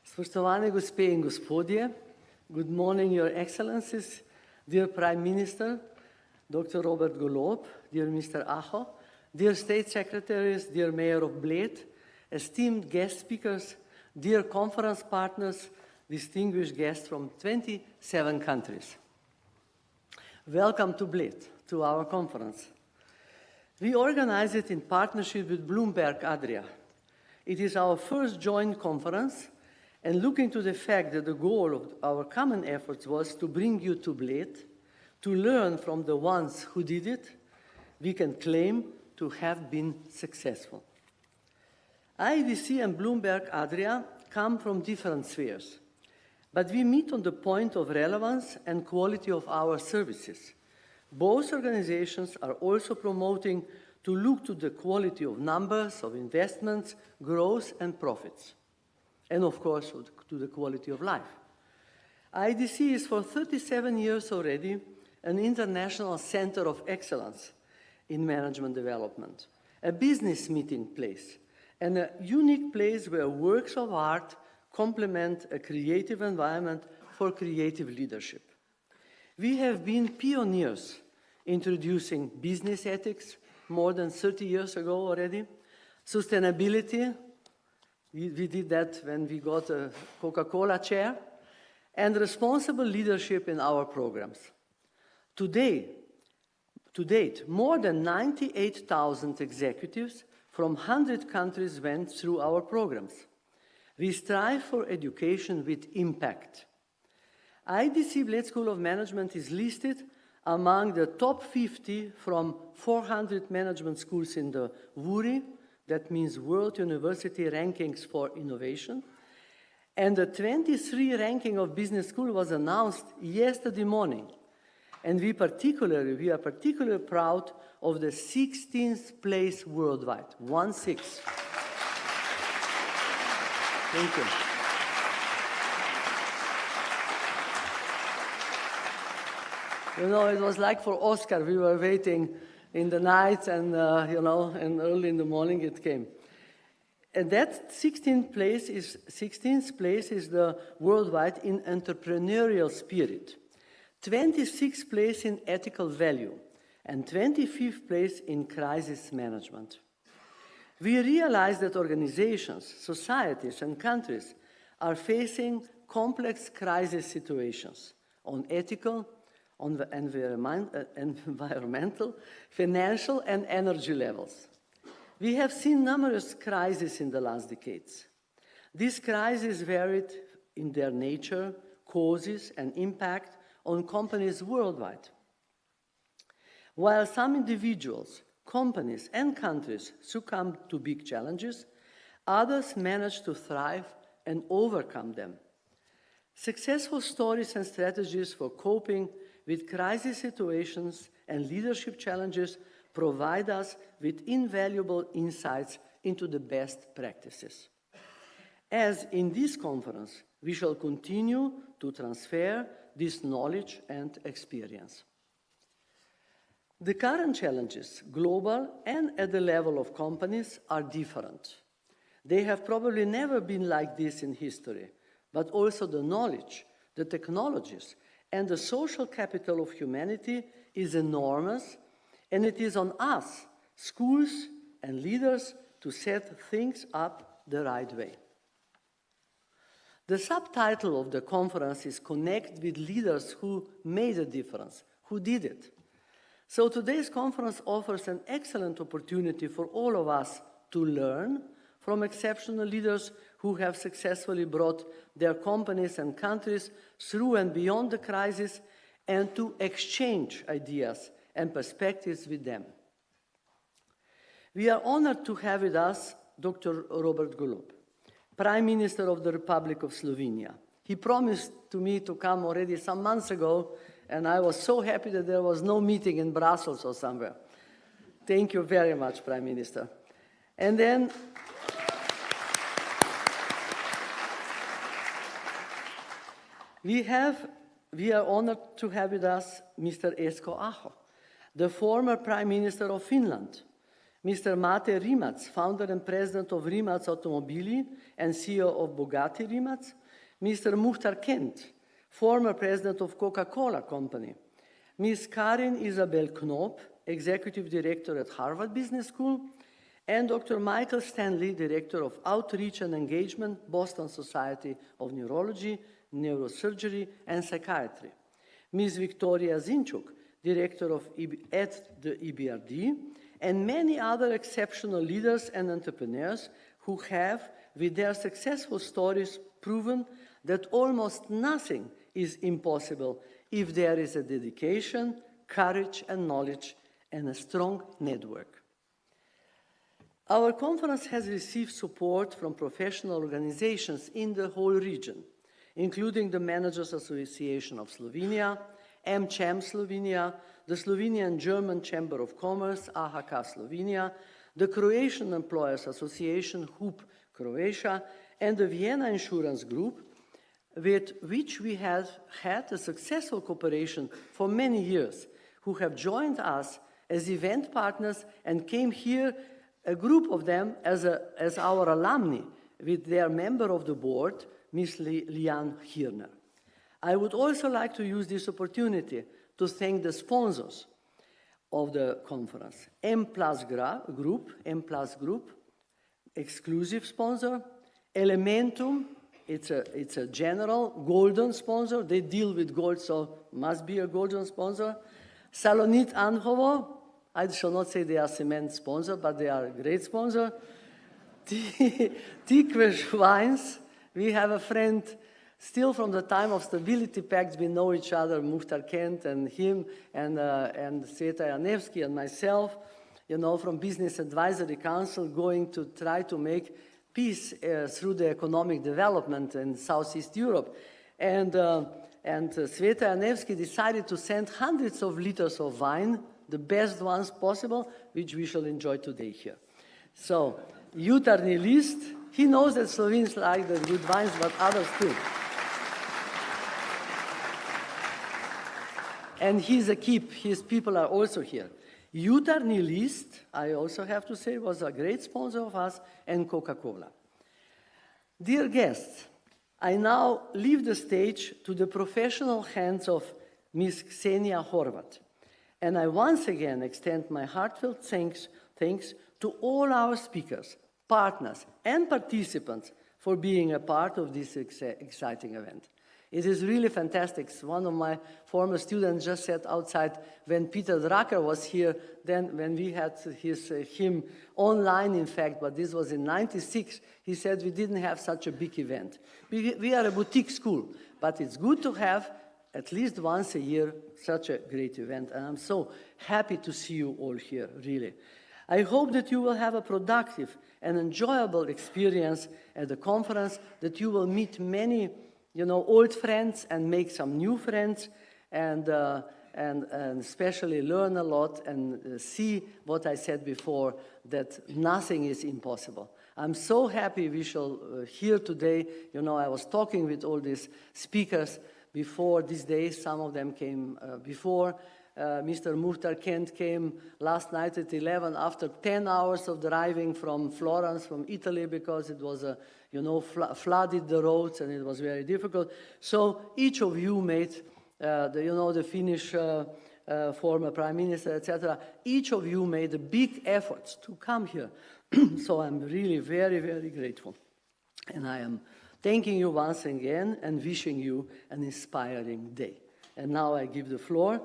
Spoštovane gospe in gospodje, good morning, Your Excellencies, dear Prime Minister, Dr. Robert Golob, dear Mr. Aho, dear State Secretaries, dear Mayor of Bled, esteemed guest speakers, dear conference partners, distinguished guests from 27 countries. Welcome to Bled, to our conference. We organize it in partnership with Bloomberg, Adria. It is our first joint conference, and looking to the fact that the goal of our common efforts was to bring you to Bled, to learn from the ones who did it, we can claim to have been successful. IEDC and Bloomberg Adria come from different spheres, but we meet on the point of relevance and quality of our services. Both organizations are also promoting to look to the quality of numbers, of investments, growth, and profits, and of course to the quality of life. IEDC is for 37 years already an international center of excellence in management development, a business meeting place, and a unique place where works of art complement a creative environment for creative leadership. We have been pioneers introducing business ethics more than 30 years ago already, sustainability, we did that when we got a Coca-Cola chair, and responsible leadership in our programs. To date, more than 98,000 executives from 100 countries went through our programs. We strive for education with impact. IEDC Bled School of Management is listed among the top 50 from 400 management schools in the WURI, that means World University Rankings for Innovation, and the 23 ranking of business school was announced yesterday morning. And we are particularly proud of the 16th place worldwide, 1-6. Thank you. You know, it was like for Oscar, we were waiting in the night and, and early in the morning it came. And that 16th place is the worldwide in entrepreneurial spirit, 26th place in ethical value, and 25th place in crisis management. We realize that organizations, societies, and countries are facing complex crisis situations on ethical, on the environmental, financial, and energy levels. We have seen numerous crises in the last decades. These crises varied in their nature, causes, and impact on companies worldwide. While some individuals, companies, and countries succumb to big challenges, others manage to thrive and overcome them. Successful stories and strategies for coping with crisis situations and leadership challenges provide us with invaluable insights into the best practices. As in this conference, we shall continue to transfer this knowledge and experience. The current challenges, global and at the level of companies, are different. They have probably never been like this in history, but also the knowledge, the technologies, and the social capital of humanity is enormous, and it is on us, schools and leaders, to set things up the right way. The subtitle of the conference is Connect with Leaders Who Made a Difference, who did it. So today's conference offers an excellent opportunity for all of us to learn from exceptional leaders who have successfully brought their companies and countries through and beyond the crisis, and to exchange ideas and perspectives with them. We are honored to have with us Dr. Robert Golob, Prime Minister of the Republic of Slovenia. He promised to me to come already some months ago, and I was so happy that there was no meeting in Brussels or somewhere. Thank you very much, Prime Minister. And then we are honored to have with us Mr. Esko Aho, the former Prime Minister of Finland, Mr. Mate Rimac, founder and president of Rimac Automobili and CEO of Bugatti Rimac. Mr. Muhtar Kent, former president of Coca-Cola Company. Ms. Karin Isabel Knopp, executive director at Harvard Business School. And Dr. Michael Stanley, director of Outreach and Engagement, Boston Society of Neurology, Neurosurgery, and Psychiatry. Ms. Victoria Zinchuk, director at the EBRD, and many other exceptional leaders and entrepreneurs who have, with their successful stories, proven that almost nothing is impossible if there is a dedication, courage, and knowledge, and a strong network. Our conference has received support from professional organizations in the whole region, including the Managers Association of Slovenia, AmCham Slovenia, the Slovenian-German Chamber of Commerce, AHK Slovenia, the Croatian Employers Association, HUP Croatia, and the Vienna Insurance Group, with which we have had a successful cooperation for many years, who have joined us as event partners and came here, a group of them, as our alumni, with their member of the board, Ms. Liane Hirner. I would also like to use this opportunity to thank the sponsors of the conference. M+ Group, exclusive sponsor. Elementum, it's a general golden sponsor. They deal with gold, so must be a golden sponsor. Salonit Anhovo, I shall not say they are cement sponsor, but they are a great sponsor. Tikve Wines, we have a friend still from the time of Stability Pact. We know each other, Muhtar Kent and him, and Sveta Janevski and myself, from Business Advisory Council, going to try to make peace through the economic development in Southeast Europe. And Sveta Janevski decided to send hundreds of liters of wine, the best ones possible, which we shall enjoy today here. So, jutarnji list, he knows that Slovenes like the good wines, but others too. And he's a keep, his people are also here. Jutarnji list, I also have to say, was a great sponsor of us, and Coca-Cola. Dear guests, I now leave the stage to the professional hands of Ms. Ksenia Horvat. And I once again extend my heartfelt thanks to all our speakers, partners, and participants for being a part of this exciting event. It is really fantastic. One of my former students just said outside when Peter Drucker was here, then when we had him online, in fact, but this was in '96, he said we didn't have such a big event. We are a boutique school, but it's good to have at least once a year such a great event, and I'm so happy to see you all here, really. I hope that you will have a productive and enjoyable experience at the conference, that you will meet many old friends and make some new friends, and especially learn a lot and see what I said before, that nothing is impossible. I'm so happy we shall hear today. I was talking with all these speakers before these days. Some of them came before. Mr. Muhtar Kent came last night at 11 after 10 hours of driving from Florence, from Italy, because it was, flooded the roads and it was very difficult. So each of you made, the Finnish former Prime Minister, etc., each of you made a big effort to come here. So I'm really very, very grateful. And I am thanking you once again and wishing you an inspiring day. And now I give the floor.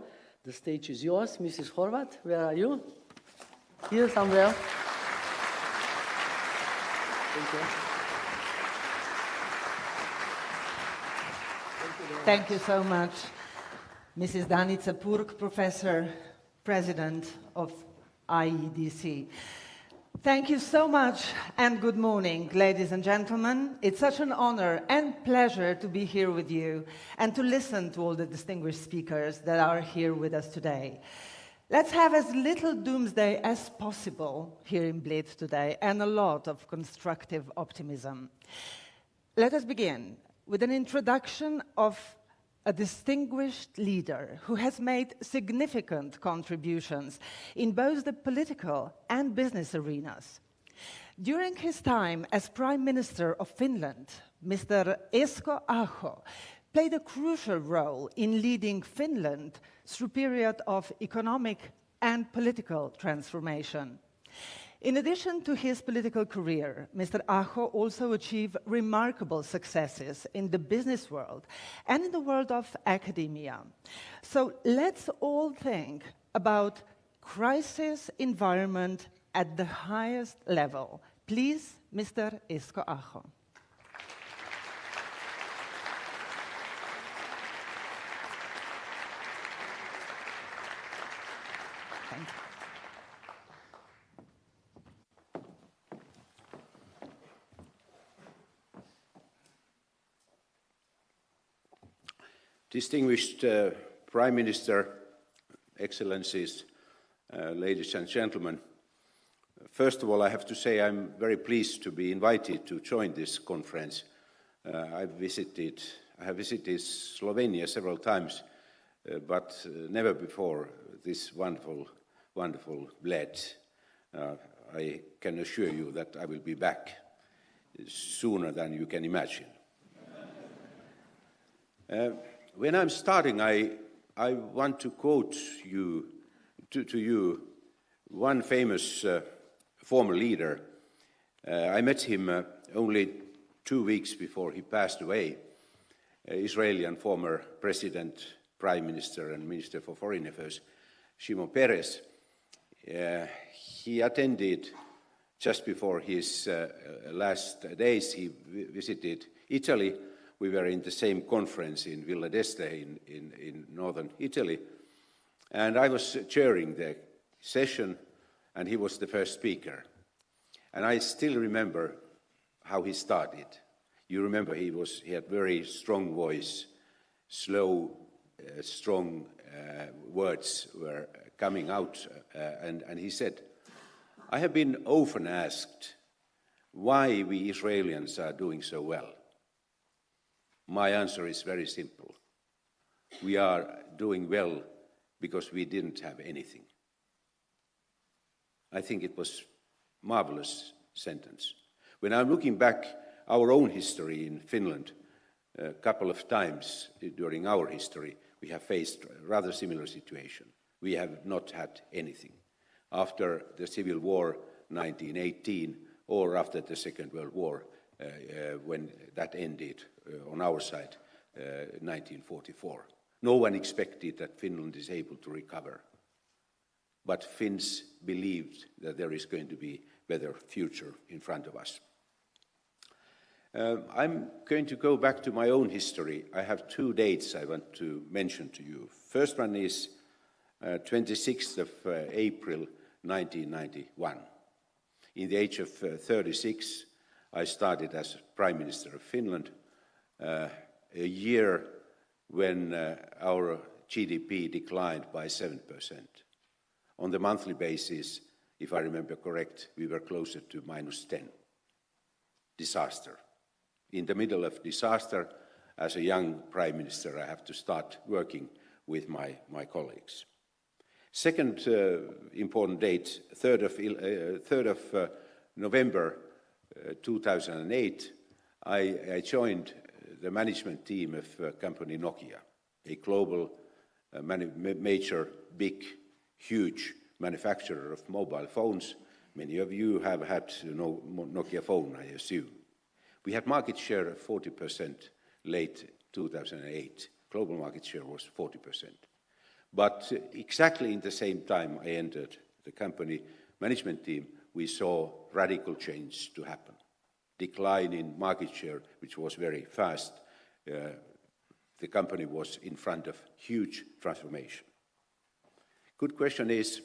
The stage is yours. Mrs. Horvat, where are you? Here somewhere. Thank you. Thank you so much, Mrs. Danica Purg, Professor, President of IEDC. Thank you so much, and good morning, ladies and gentlemen. It's such an honor and pleasure to be here with you and to listen to all the distinguished speakers that are here with us today. Let's have as little doomsday as possible here in Bled today, and a lot of constructive optimism. Let us begin with an introduction of a distinguished leader who has made significant contributions in both the political and business arenas. During his time as Prime Minister of Finland, Mr. Esko Aho played a crucial role in leading Finland through a period of economic and political transformation. In addition to his political career, Mr. Aho also achieved remarkable successes in the business world and in the world of academia. So let's all think about crisis environment at the highest level. Please, Mr. Esko Aho. Thank you. Distinguished Prime Minister, Excellencies, ladies and gentlemen, first of all, I have to say I'm very pleased to be invited to join this conference. I have visited Slovenia several times, but never before this wonderful Bled. I can assure you that I will be back sooner than you can imagine. When I'm starting, I want to quote to you one famous former leader. I met him only 2 weeks before he passed away, Israeli and former President, Prime Minister and Minister for Foreign Affairs, Shimon Peres. He attended, just before his last days, he visited Italy. We were in the same conference in Villa d'Este in northern Italy, and I was chairing the session, and he was the first speaker. And I still remember how he started. You remember he had very strong voice, slow, strong words were coming out, and he said, "I have been often asked why we Israelis are doing so well. My answer is very simple. We are doing well because we didn't have anything." I think it was a marvelous sentence. When I'm looking back our own history in Finland, a couple of times during our history, we have faced a rather similar situation. We have not had anything. After the Civil War 1918 or after the Second World War, when that ended on our side, 1944. No one expected that Finland is able to recover. But Finns believed that there is going to be a better future in front of us. I'm going to go back to my own history. I have 2 dates I want to mention to you. First one is 26th of April 1991. In the age of 36, I started as Prime Minister of Finland, a year when our GDP declined by 7%. On the monthly basis, if I remember correct, we were closer to -10. Disaster. In the middle of disaster, as a young Prime Minister, I have to start working with my colleagues. Second important date, 3rd of November 2008, I joined the management team of company Nokia, a global, major, big, huge manufacturer of mobile phones. Many of you have had Nokia phone, I assume. We had market share of 40% late 2008. Global market share was 40%. But exactly in the same time I entered the company management team, we saw radical change to happen. Decline in market share, which was very fast. The company was in front of huge transformation. Good question is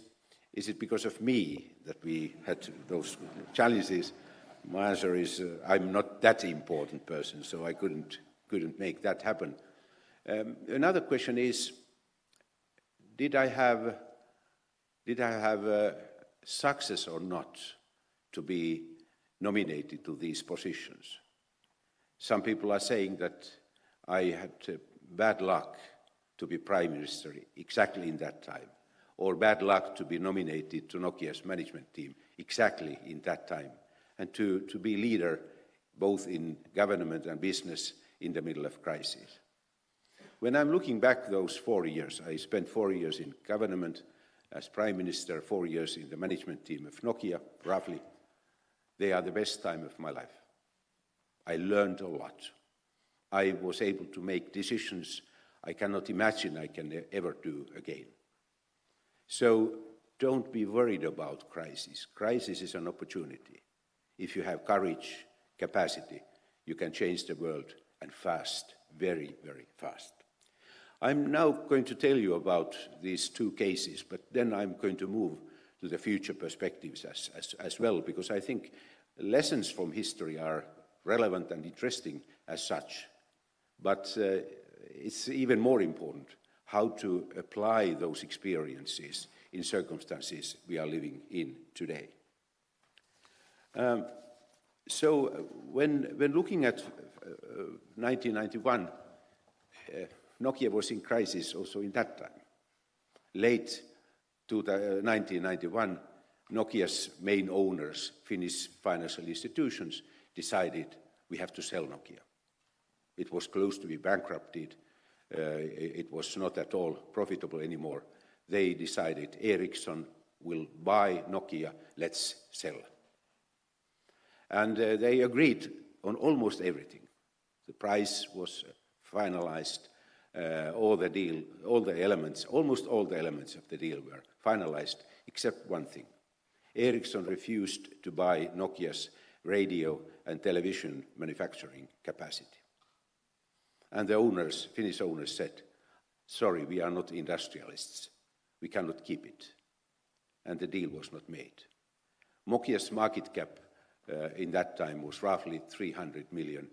it because of me that we had those challenges? My answer is I'm not that important person, so I couldn't make that happen. Another question is, did I have success or not to be nominated to these positions? Some people are saying that I had bad luck to be prime minister exactly in that time, or bad luck to be nominated to Nokia's management team exactly in that time, and to be leader both in government and business in the middle of crisis. When I'm looking back those 4 years, I spent 4 years in government as prime minister, 4 years in the management team of Nokia, roughly. They are the best time of my life. I learned a lot. I was able to make decisions I cannot imagine I can ever do again. So don't be worried about crisis. Crisis is an opportunity. If you have courage, capacity, you can change the world, and fast, very, very fast. I'm now going to tell you about these two cases, but then I'm going to move to the future perspectives as well, because I think lessons from history are relevant and interesting as such. But it's even more important how to apply those experiences in circumstances we are living in today. So when looking at 1991, Nokia was in crisis also in that time. Late to 1991, Nokia's main owners, Finnish financial institutions, decided we have to sell Nokia. It was close to be bankrupted. It was not at all profitable anymore. They decided Ericsson will buy Nokia, let's sell. And they agreed on almost everything. The price was finalized. Almost all the elements of the deal were finalized, except one thing. Ericsson refused to buy Nokia's radio and television manufacturing capacity. And the owners, Finnish owners, said, sorry, we are not industrialists. We cannot keep it. And the deal was not made. Nokia's market cap in that time was roughly $300 million.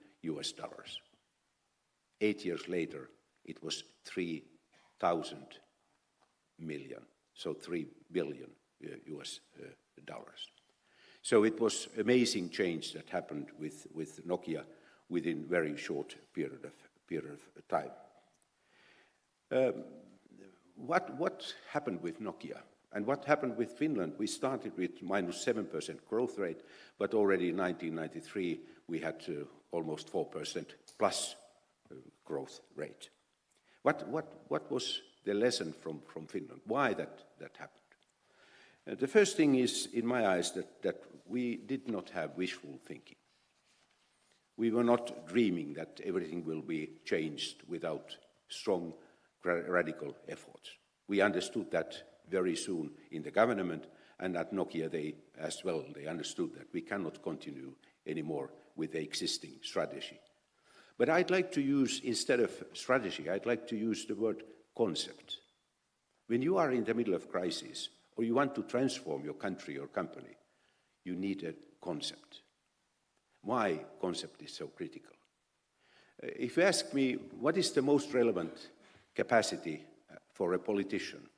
8 years later, it was 3,000 million, so $3 billion. So it was amazing change that happened with Nokia within very short period of time. What happened with Nokia? And what happened with Finland? We started with -7% growth rate, but already in 1993 we had almost 4% plus growth rate. What was the lesson from Finland? Why that happened? The first thing is, in my eyes, that we did not have wishful thinking. We were not dreaming that everything will be changed without strong, radical efforts. We understood that very soon in the government, and at Nokia they understood that we cannot continue anymore with the existing strategy. But I'd like to use, instead of strategy, I'd like to use the word concept. When you are in the middle of crisis, or you want to transform your country or company, you need a concept. Why concept is so critical? If you ask me, what is the most relevant capacity for a politician?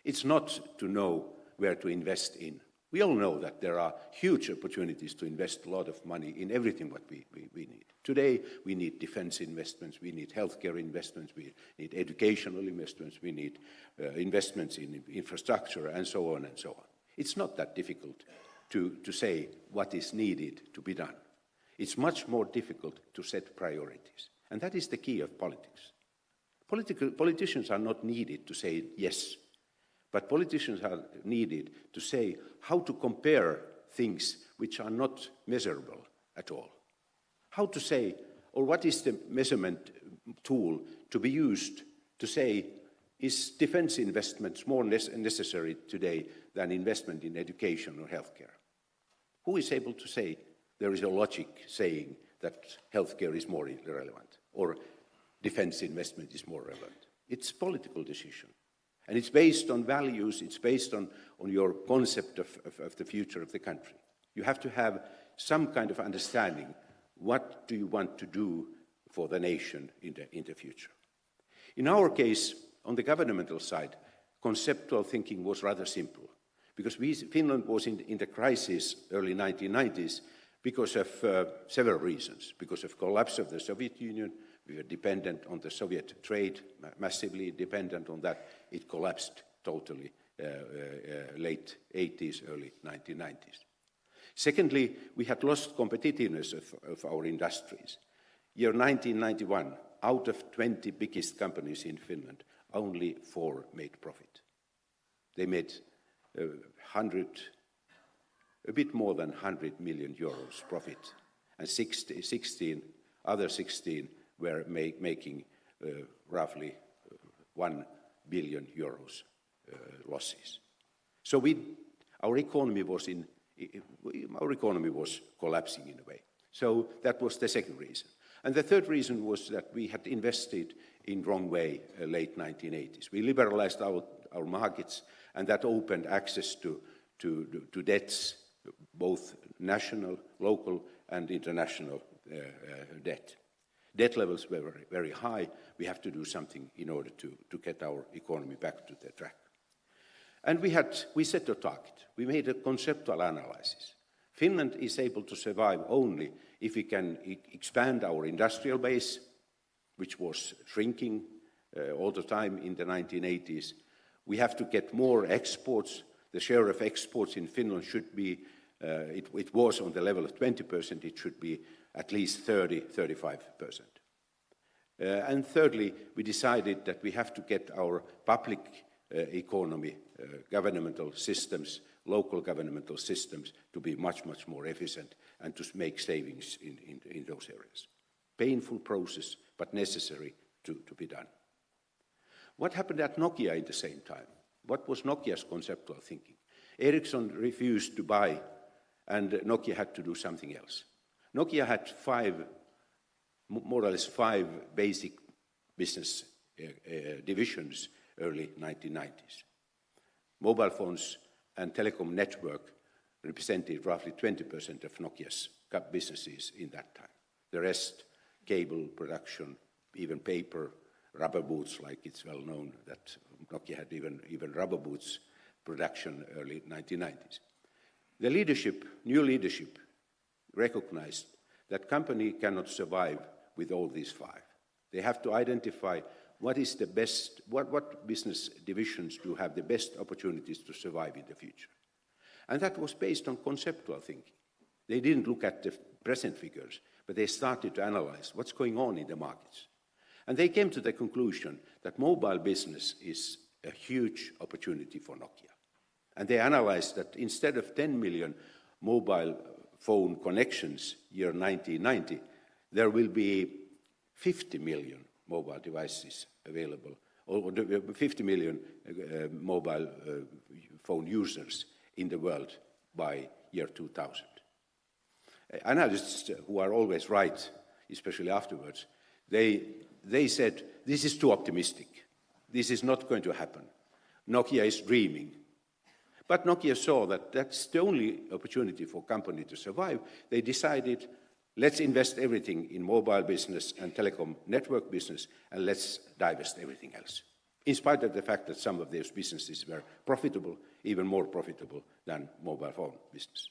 It's not to know where to invest in. We all know that there are huge opportunities to invest a lot of money in everything what we need. Today, we need defense investments, we need healthcare investments, we need educational investments, we need investments in infrastructure, and so on and so on. It's not that difficult to say what is needed to be done. It's much more difficult to set priorities. And that is the key of politics. Politicians are not needed to say yes, but politicians are needed to say how to compare things which are not measurable at all. How to say, or what is the measurement tool to be used to say, is defense investments more necessary today than investment in education or healthcare? Who is able to say there is a logic saying that healthcare is more relevant or defense investment is more relevant? It's a political decision. And it's based on values, it's based on your concept of the future of the country. You have to have some kind of understanding. What do you want to do for the nation in the future? In our case, on the governmental side, conceptual thinking was rather simple, because Finland was in the crisis early 1990s because of several reasons. Because of collapse of the Soviet Union, We were dependent on the Soviet trade, massively dependent on that. It collapsed totally late 80s, early 1990s. Secondly, we had lost competitiveness of our industries. Year 1991, out of 20 biggest companies in Finland, only 4 made profit. They made a bit more than 100 million euros profit, and other 16 were making roughly 1 billion euros losses. So our economy was collapsing in a way. So that was the second reason. And the third reason was that we had invested in the wrong way late 1980s. We liberalized our markets, and that opened access to debts, both national, local, and international debt. Debt levels were very, very high. We have to do something in order to get our economy back to the track. And we set a target. We made a conceptual analysis. Finland is able to survive only if we can expand our industrial base, which was shrinking all the time in the 1980s. We have to get more exports. The share of exports in Finland should be, it was on the level of 20%, it should be at least 35%. And thirdly, we decided that we have to get our public economy, governmental systems, local governmental systems to be much, much more efficient and to make savings in those areas. Painful process, but necessary to be done. What happened at Nokia at the same time? What was Nokia's conceptual thinking? Ericsson refused to buy, and Nokia had to do something else. Nokia had more or less five basic business divisions early 1990s. Mobile phones and telecom network represented roughly 20% of Nokia's businesses in that time. The rest, cable production, even paper, rubber boots, like it's well known that Nokia had even rubber boots production early 1990s. The new leadership, recognized that company cannot survive with all these five. They have to identify what is the best, what business divisions do have the best opportunities to survive in the future. And that was based on conceptual thinking. They didn't look at the present figures, but they started to analyze what's going on in the markets. And they came to the conclusion that mobile business is a huge opportunity for Nokia. And they analyzed that instead of 10 million mobile phone connections year 1990, there will be 50 million mobile devices available, or 50 million mobile phone users in the world by year 2000. Analysts who are always right, especially afterwards, they said, this is too optimistic. This is not going to happen. Nokia is dreaming. But Nokia saw that that's the only opportunity for a company to survive. They decided, let's invest everything in mobile business and telecom network business, and let's divest everything else. In spite of the fact that some of those businesses were profitable, even more profitable than mobile phone business.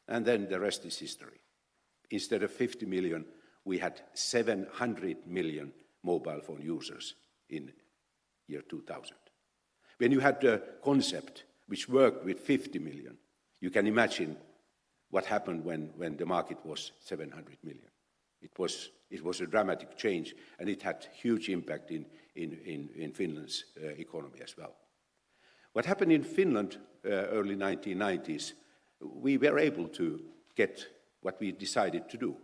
And then the rest is history. Instead of 50 million, we had 700 million mobile phone users in year 2000. When you had the concept which worked with 50 million, you can imagine what happened when the market was 700 million. It was a dramatic change, and it had huge impact in Finland's economy as well. What happened in Finland early 1990s, we were able to get what we decided to do.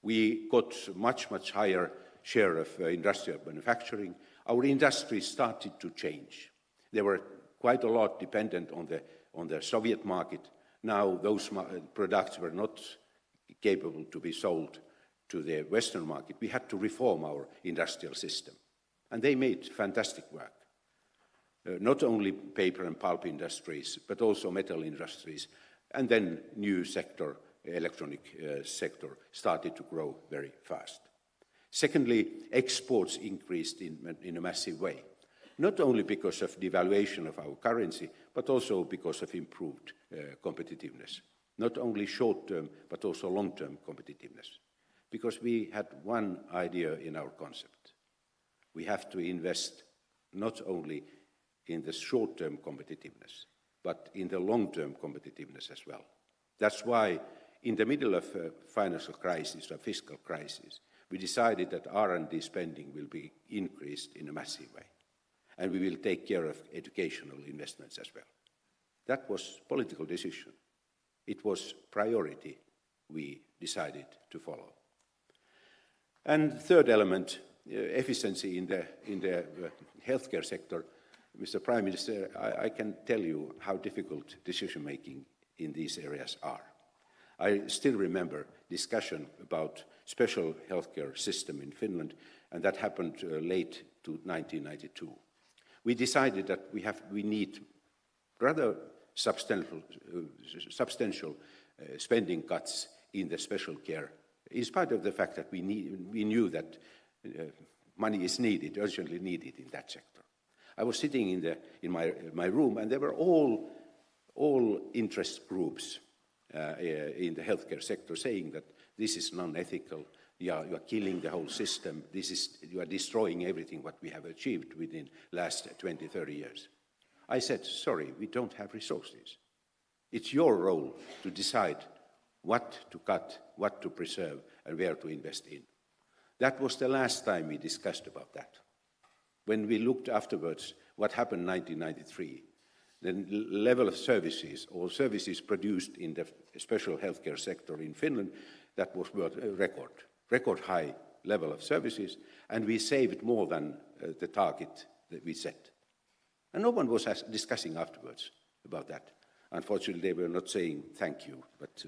We got much, much higher share of industrial manufacturing. Our industry started to change. They were quite a lot dependent on the Soviet market. Now those products were not capable to be sold to the Western market. We had to reform our industrial system. And they made fantastic work. Not only paper and pulp industries, but also metal industries. And then new sector, electronic sector, started to grow very fast. Secondly, exports increased in a massive way. Not only because of devaluation of our currency, but also because of improved competitiveness. Not only short-term, but also long-term competitiveness. because we had one idea in our concept. We have to invest not only in the short-term competitiveness, but in the long-term competitiveness as well. That's why, in the middle of a financial crisis, a fiscal crisis, we decided that R&D spending will be increased in a massive way, and we will take care of educational investments as well. That was a political decision. It was priority we decided to follow. And third element, efficiency in the healthcare sector. Mr. Prime Minister, I can tell you how difficult decision-making in these areas are. I still remember discussion about special healthcare system in Finland, and that happened late to 1992. We decided that we need rather substantial spending cuts in the special care, in spite of the fact that we knew that money is needed, urgently needed in that sector. I was sitting in my room, and there were all interest groups in the healthcare sector saying that this is non-ethical, you are killing the whole system, you are destroying everything what we have achieved within the last 20, 30 years. I said, sorry, we don't have resources. It's your role to decide what to cut, what to preserve, and where to invest in. That was the last time we discussed about that. When we looked afterwards what happened in 1993, the level of services or services produced in the special healthcare sector in Finland, that was a record high level of services, and we saved more than the target that we set. And no one was discussing afterwards about that. Unfortunately, they were not saying thank you, but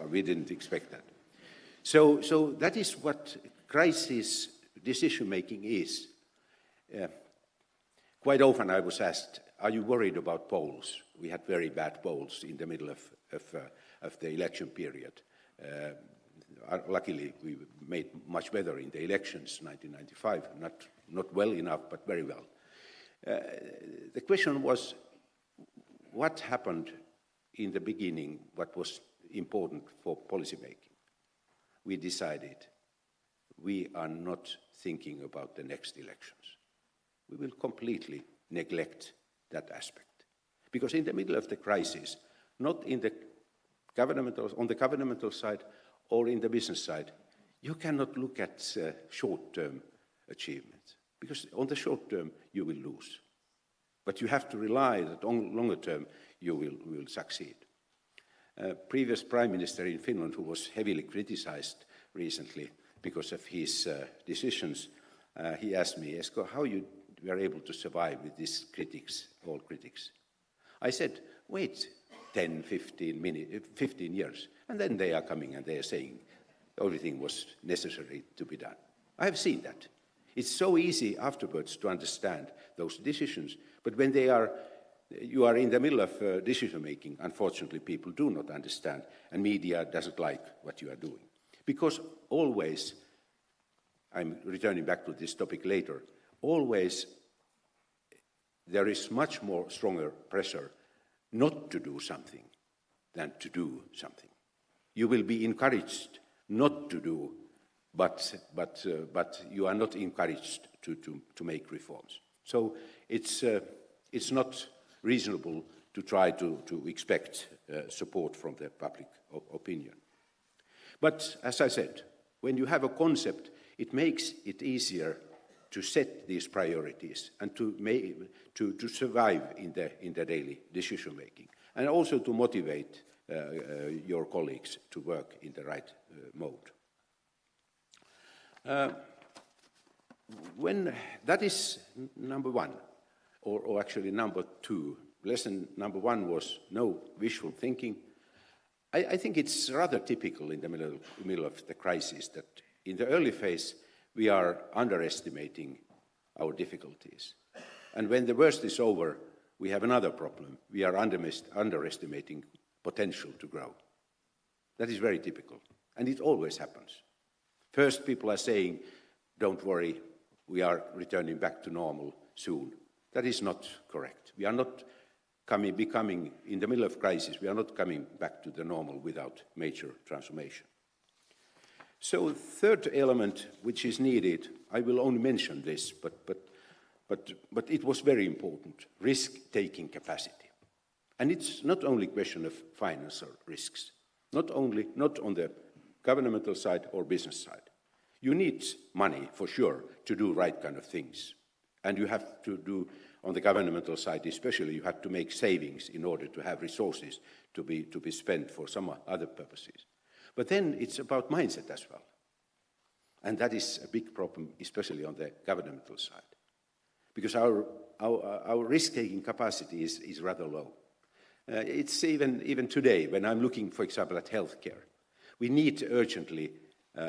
we didn't expect that. So that is what crisis decision-making is. Quite often I was asked, are you worried about polls? We had very bad polls in the middle of the election period. Luckily, we made much better in the elections, 1995, not well enough, but very well. The question was, what happened in the beginning, what was important for policy making? We decided we are not thinking about the next elections. We will completely neglect that aspect. Because in the middle of the crisis, not on the governmental side or in the business side, you cannot look at short-term achievements. Because on the short term, you will lose. But you have to rely that on longer term, you will succeed. Previous Prime Minister in Finland, who was heavily criticized recently because of his decisions, he asked me, Esko, how you were able to survive with these critics, all critics? I said, wait 10, 15 years, and then they are coming and they are saying everything was necessary to be done. I have seen that. It's so easy afterwards to understand those decisions, but when you are in the middle of decision-making, unfortunately people do not understand, and media doesn't like what you are doing. Because always, I'm returning back to this topic later, always there is much more stronger pressure not to do something than to do something. You will be encouraged not to do, but you are not encouraged to make reforms. So it's not reasonable to try to expect support from the public opinion. But as I said, when you have a concept, it makes it easier to set these priorities and to survive in the daily decision making, and also to motivate your colleagues to work in the right mode. When that is number one, or actually number two. Lesson number one was no wishful thinking. I think it's rather typical in the middle of the crisis that in the early phase we are underestimating our difficulties. And when the worst is over, we have another problem. We are underestimating potential to grow. That is very typical, and it always happens. First, people are saying, don't worry, we are returning back to normal soon. That is not correct. We are not becoming, in the middle of crisis, we are not coming back to the normal without major transformation. So the third element which is needed, I will only mention this, but it was very important, risk-taking capacity. And it's not only a question of financial risks, not on the governmental side or business side. You need money, for sure, to do right kind of things. And you have to do, on the governmental side especially, you have to make savings in order to have resources to be spent for some other purposes. But then it's about mindset as well. And that is a big problem, especially on the governmental side. Because our risk-taking capacity is rather low. It's even today, when I'm looking, for example, at healthcare, we need urgently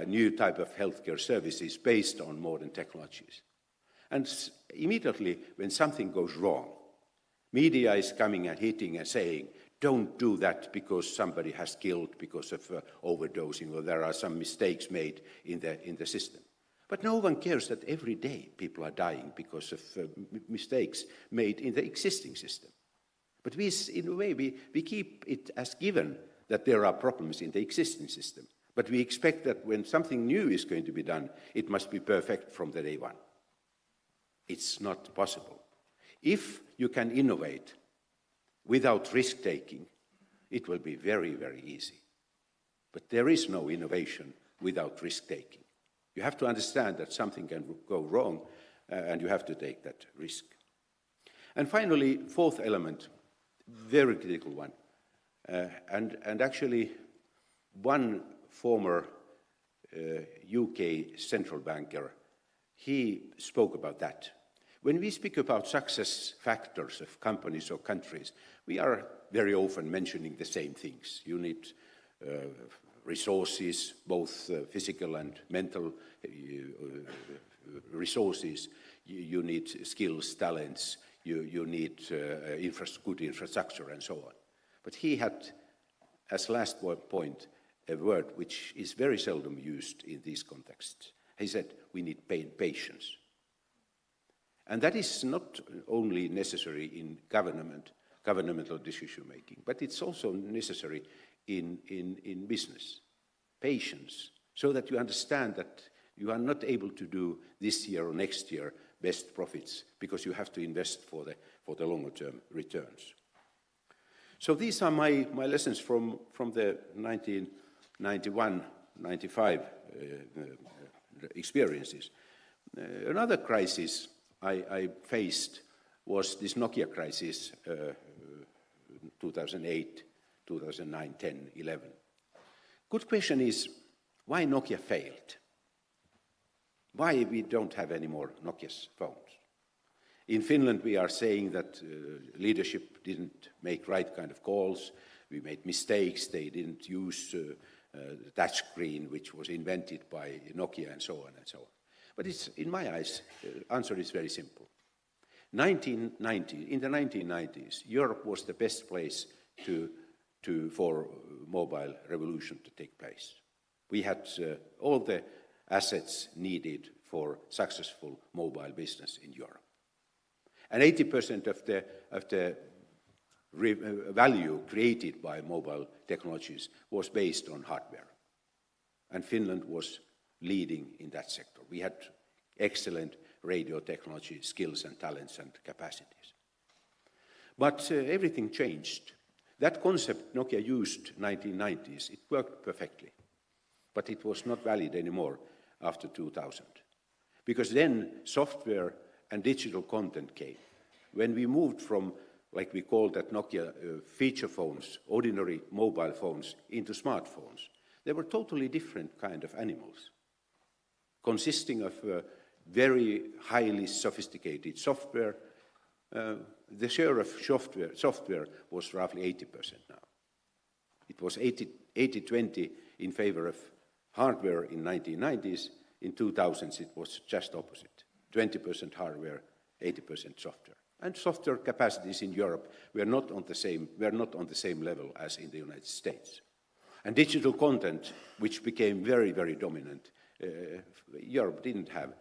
new type of healthcare services based on modern technologies. And immediately, when something goes wrong, media is coming and hitting and saying, don't do that because somebody has killed because of overdosing, or there are some mistakes made in the system. But no one cares that every day people are dying because of mistakes made in the existing system. But in a way, we keep it as given that there are problems in the existing system. But we expect that when something new is going to be done, it must be perfect from the day one. It's not possible. If you can innovate without risk-taking, it will be very, very easy. But there is no innovation without risk-taking. You have to understand that something can go wrong, and you have to take that risk. And finally, fourth element, very critical one. And actually, one former UK central banker, he spoke about that. When we speak about success factors of companies or countries, we are very often mentioning the same things. You need resources, both physical and mental resources. You need skills, talents. You need good infrastructure and so on. But he had, as last point, a word which is very seldom used in these contexts. He said, we need patience. And that is not only necessary in governmental decision-making, but it's also necessary in business. Patience, so that you understand that you are not able to do this year or next year best profits, because you have to invest for the longer-term returns. So these are my lessons from the 1991-95 experiences. Another crisis I faced was this Nokia crisis, 2008, 2009, 10, 11. Good question is, why Nokia failed? Why we don't have any more Nokia's phones? In Finland, we are saying that leadership didn't make right kind of calls. We made mistakes. They didn't use the touchscreen, which was invented by Nokia, and so on and so on. But in my eyes, the answer is very simple. In the 1990s, Europe was the best place for mobile revolution to take place. We had all the assets needed for successful mobile business in Europe. And 80% of the value created by mobile technologies was based on hardware. And Finland was leading in that sector. We had excellent radio technology skills and talents and capacities. But everything changed. That concept Nokia used 1990s, it worked perfectly. But it was not valid anymore after 2000. Because then software and digital content came. When we moved from, like we called at Nokia, feature phones, ordinary mobile phones, into smartphones, they were totally different kind of animals, consisting of very highly sophisticated software. The share of software was roughly 80% now. It was 80-20 in favor of hardware in 1990s. In 2000s, it was just opposite. 20% hardware, 80% software. And software capacities in Europe were not on the same level as in the United States. And digital content, which became very, very dominant, Europe didn't have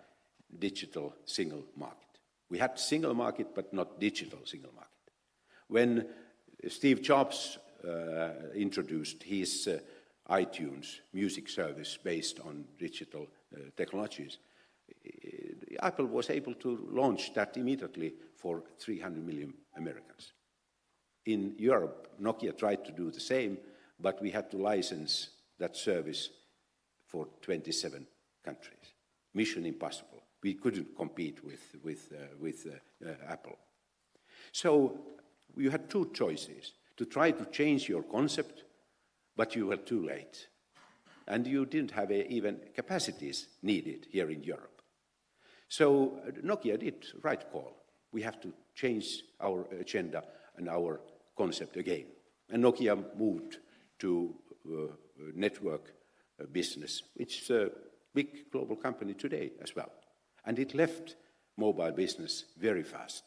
digital single market. We had single market, but not digital single market. When Steve Jobs introduced his iTunes music service based on digital technologies, Apple was able to launch that immediately for 300 million Americans. In Europe, Nokia tried to do the same, but we had to license that service for 27 countries. Mission impossible. We couldn't compete with Apple. So you had two choices: to try to change your concept, but you were too late. And you didn't have even capacities needed here in Europe. So Nokia did right call. We have to change our agenda and our concept again. And Nokia moved to network business, which is a big global company today as well. And it left mobile business very fast.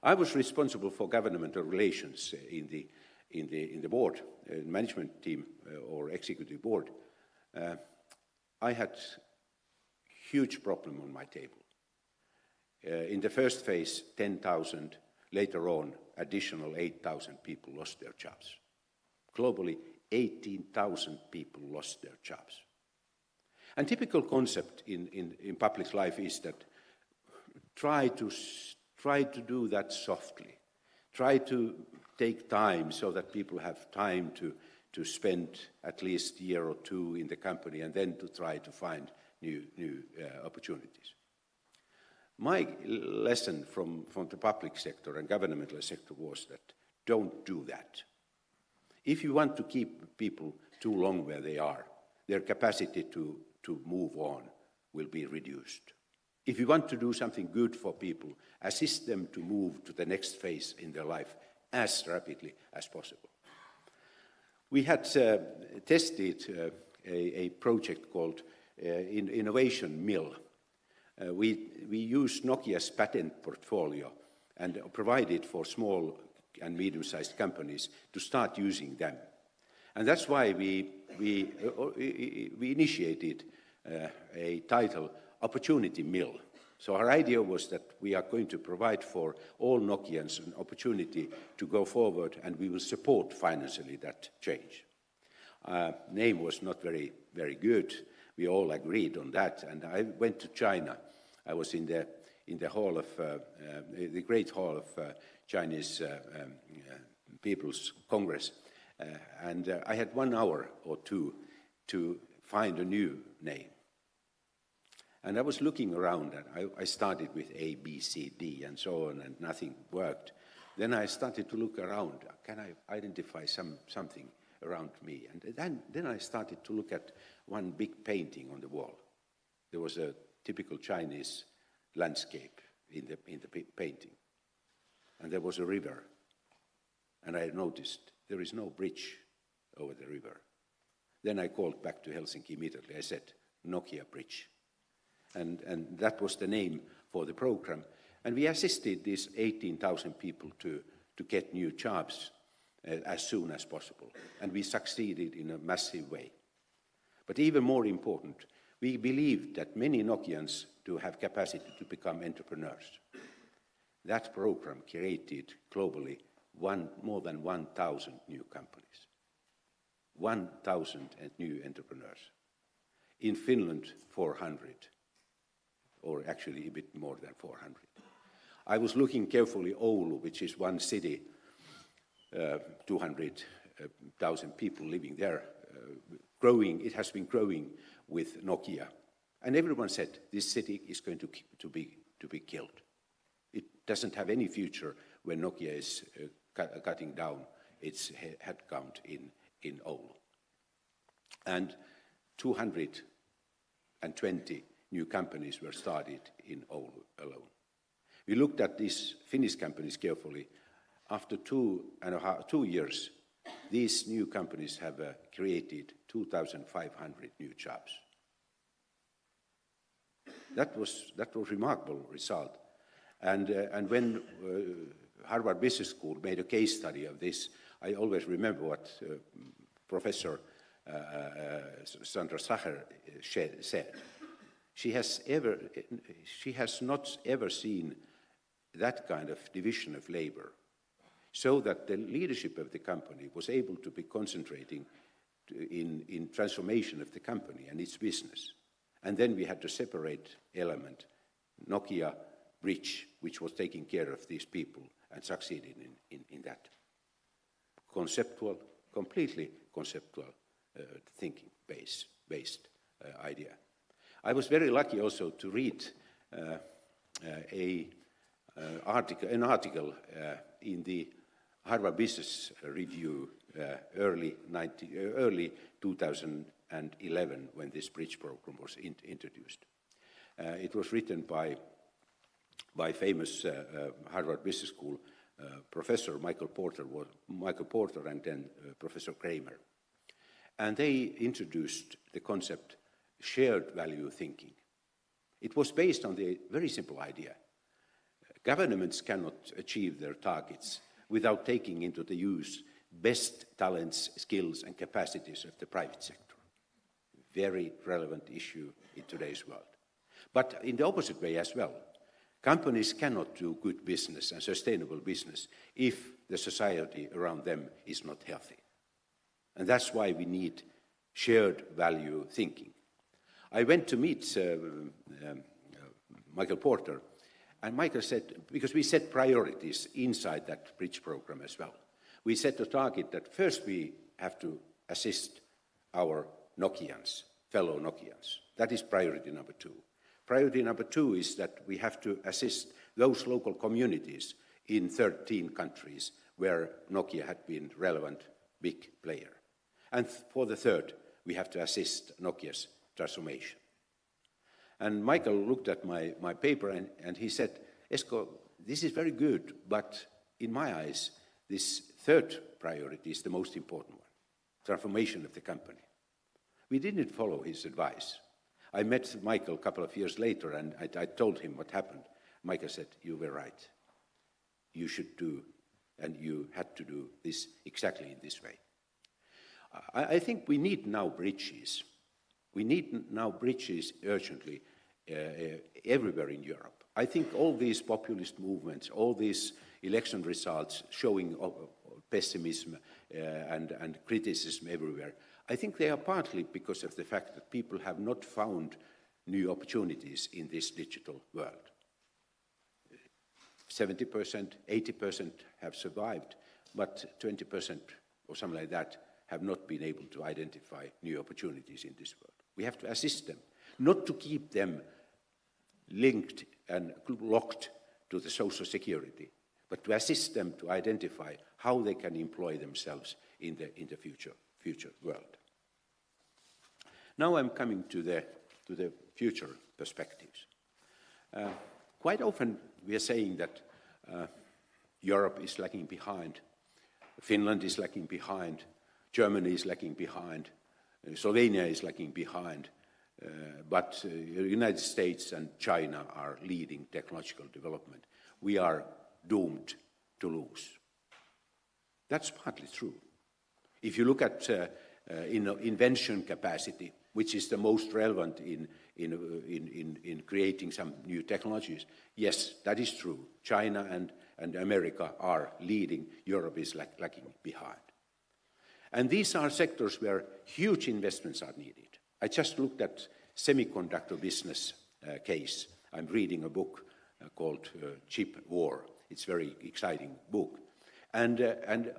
I was responsible for governmental relations in the board, management team or executive board. I had huge problem on my table. In the first phase, 10,000. Later on, additional 8,000 people lost their jobs. Globally, 18,000 people lost their jobs. And typical concept in public life is that try to do that softly. Try to take time so that people have time to spend at least a year or two in the company and then to try to find new opportunities. My lesson from the public sector and governmental sector was that don't do that. If you want to keep people too long where they are, their capacity to move on will be reduced. If you want to do something good for people, assist them to move to the next phase in their life as rapidly as possible. We had tested a project called Innovation Mill. We used Nokia's patent portfolio and provided for small and medium-sized companies to start using them. And that's why we initiated a title, Opportunity Mill. So our idea was that we are going to provide for all Nokians an opportunity to go forward, and we will support financially that change. Name was not very good. We all agreed on that, and I went to China. I was in the hall of the Great Hall of Chinese People's Congress, and I had 1 hour or two to find a new name. And I was looking around, and I started with A, B, C, D, and so on, and nothing worked. Then I started to look around. Can I identify something around me? And then I started to look at one big painting on the wall. There was a typical Chinese landscape in the painting. And there was a river. And I noticed there is no bridge over the river. Then I called back to Helsinki immediately. I said, Nokia Bridge. And that was the name for the program. And we assisted these 18,000 people to get new jobs as soon as possible. And we succeeded in a massive way. But even more important, we believed that many Nokians do have capacity to become entrepreneurs. That program created globally more than 1,000 new companies. 1,000 new entrepreneurs. In Finland, 400. Or actually a bit more than 400. I was looking carefully Oulu, which is one city, 200,000 people living there, growing. It has been growing with Nokia. And everyone said, this city is going to be killed. It doesn't have any future when Nokia is cutting down its headcount in Oulu. And 220 new companies were started in Oulu alone. We looked at these Finnish companies carefully. After 2 years, these new companies have created 2,500 new jobs. That was a remarkable result. And when Harvard Business School made a case study of this, I always remember what Professor Sandra Sacher said. She has not ever seen that kind of division of labor, so that the leadership of the company was able to be concentrating in transformation of the company and its business. And then we had to separate element, Nokia Bridge, which was taking care of these people and succeeded in that. Conceptual, completely conceptual thinking based idea. I was very lucky also to read an article in the Harvard Business Review early 2011 when this bridge program was introduced. It was written by famous Harvard Business School Professor Michael Porter and then Professor Kramer. And they introduced the concept shared value thinking. It was based on the very simple idea. Governments cannot achieve their targets without taking into the use best talents, skills and capacities of the private sector. Very relevant issue in today's world. But in the opposite way as well. Companies cannot do good business and sustainable business if the society around them is not healthy. And that's why we need shared value thinking. I went to meet Michael Porter, and Michael said, because we set priorities inside that bridge program as well. We set a target that first we have to assist our Nokians, fellow Nokians. That is priority number 2. Priority number 2 is that we have to assist those local communities in 13 countries where Nokia had been relevant big player. And for the third, we have to assist Nokia's transformation. And Michael looked at my paper and he said, Esko, this is very good, but in my eyes, this third priority is the most important one, transformation of the company. We didn't follow his advice. I met Michael a couple of years later and I told him what happened. Michael said, you were right. You should do, and you had to do this exactly in this way. I think we need now bridges. We need now bridges urgently everywhere in Europe. I think all these populist movements, all these election results showing pessimism and criticism everywhere, I think they are partly because of the fact that people have not found new opportunities in this digital world. 70%, 80% have survived, but 20% or something like that have not been able to identify new opportunities in this world. We have to assist them, not to keep them linked and locked to the social security, but to assist them to identify how they can employ themselves in the future world. Now I'm coming to the future perspectives. Quite often we are saying that Europe is lagging behind, Finland is lagging behind, Germany is lagging behind, Slovenia is lagging behind, but the United States and China are leading technological development. We are doomed to lose. That's partly true. If you look at invention capacity, which is the most relevant in creating some new technologies, yes, that is true. China and America are leading. Europe is lagging behind. And these are sectors where huge investments are needed. I just looked at semiconductor business case. I'm reading a book called Chip War. It's a very exciting book. And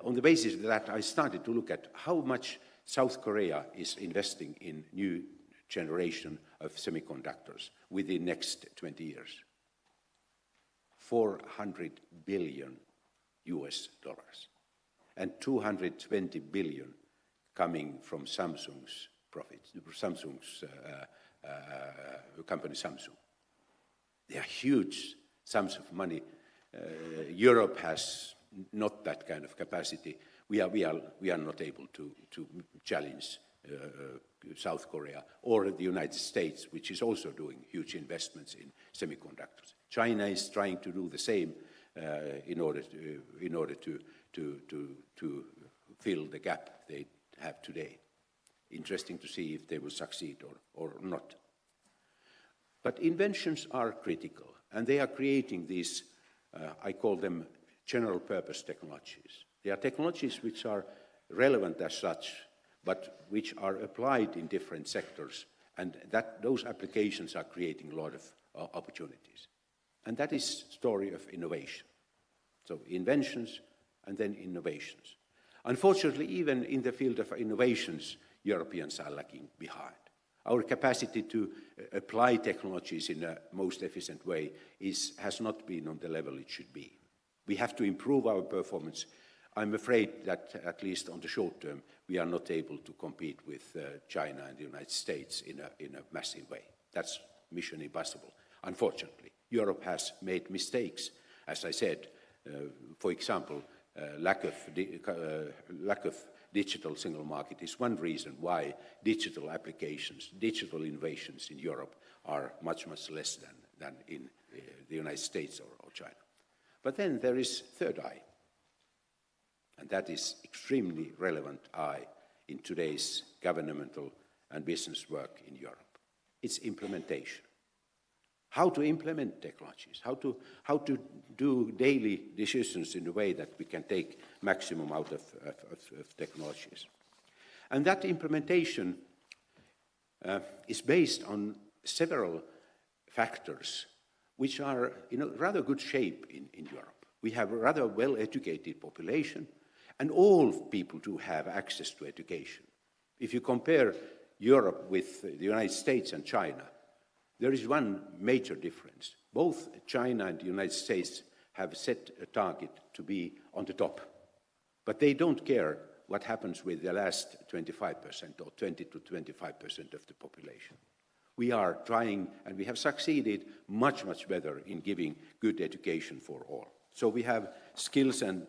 on the basis of that, I started to look at how much South Korea is investing in new generation of semiconductors within the next 20 years. $400 billion US dollars. And 220 billion coming from Samsung's profits, Samsung's company Samsung. They are huge sums of money. Europe has not that kind of capacity. We are not able to challenge South Korea or the United States, which is also doing huge investments in semiconductors. China is trying to do the same in order to fill the gap they have today. Interesting to see if they will succeed or not. But inventions are critical, and they are creating these, I call them general purpose technologies. They are technologies which are relevant as such, but which are applied in different sectors, and those applications are creating a lot of opportunities. And that is the story of innovation. So inventions and then innovations. Unfortunately, even in the field of innovations, Europeans are lagging behind. Our capacity to apply technologies in a most efficient way has not been on the level it should be. We have to improve our performance. I'm afraid that, at least on the short term, we are not able to compete with China and the United States in a massive way. That's mission impossible. Unfortunately, Europe has made mistakes. As I said, for example, lack of digital single market is one reason why digital applications, digital innovations in Europe are much, much less than in the United States or China. But then there is third eye, and that is extremely relevant eye in today's governmental and business work in Europe. It's implementation. How to implement technologies, how to do daily decisions in a way that we can take maximum out of technologies. And that implementation is based on several factors which are in a rather good shape in Europe. We have a rather well-educated population, and all people do have access to education. If you compare Europe with the United States and China, there is one major difference. Both China and the United States have set a target to be on the top, but they don't care what happens with the last 25% or 20 to 25% of the population. We are trying, and we have succeeded much, much better in giving good education for all. So we have skills and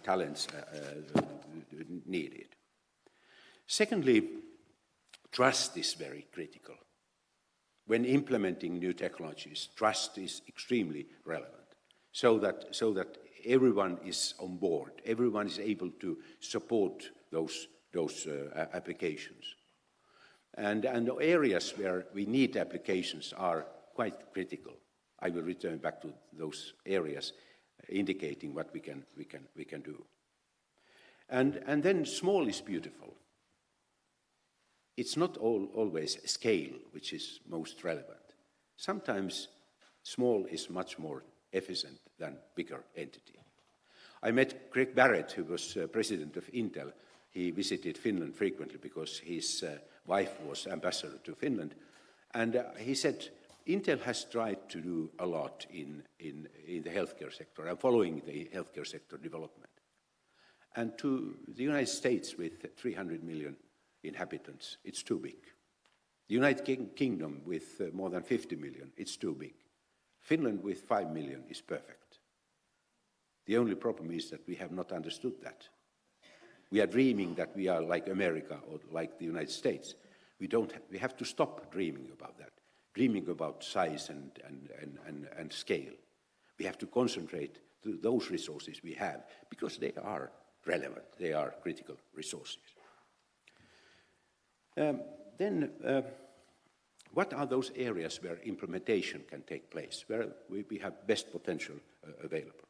talents needed. Secondly, trust is very critical. When implementing new technologies, trust is extremely relevant, so that everyone is on board, everyone is able to support those applications. And the areas where we need applications are quite critical. I will return back to those areas, indicating what we can do. And then small is beautiful. It's not always scale which is most relevant. Sometimes small is much more efficient than bigger entity. I met Greg Barrett, who was president of Intel. He visited Finland frequently because his wife was ambassador to Finland. And he said, Intel has tried to do a lot in the healthcare sector and following the healthcare sector development. And to the United States with 300 million inhabitants, it's too big. The United Kingdom with more than 50 million, it's too big. Finland with 5 million is perfect. The only problem is that we have not understood that. We are dreaming that we are like America or like the United States. We have to stop dreaming about that, dreaming about size and scale. We have to concentrate to those resources we have because they are relevant, they are critical resources. Then, what are those areas where implementation can take place, where we have best potential available?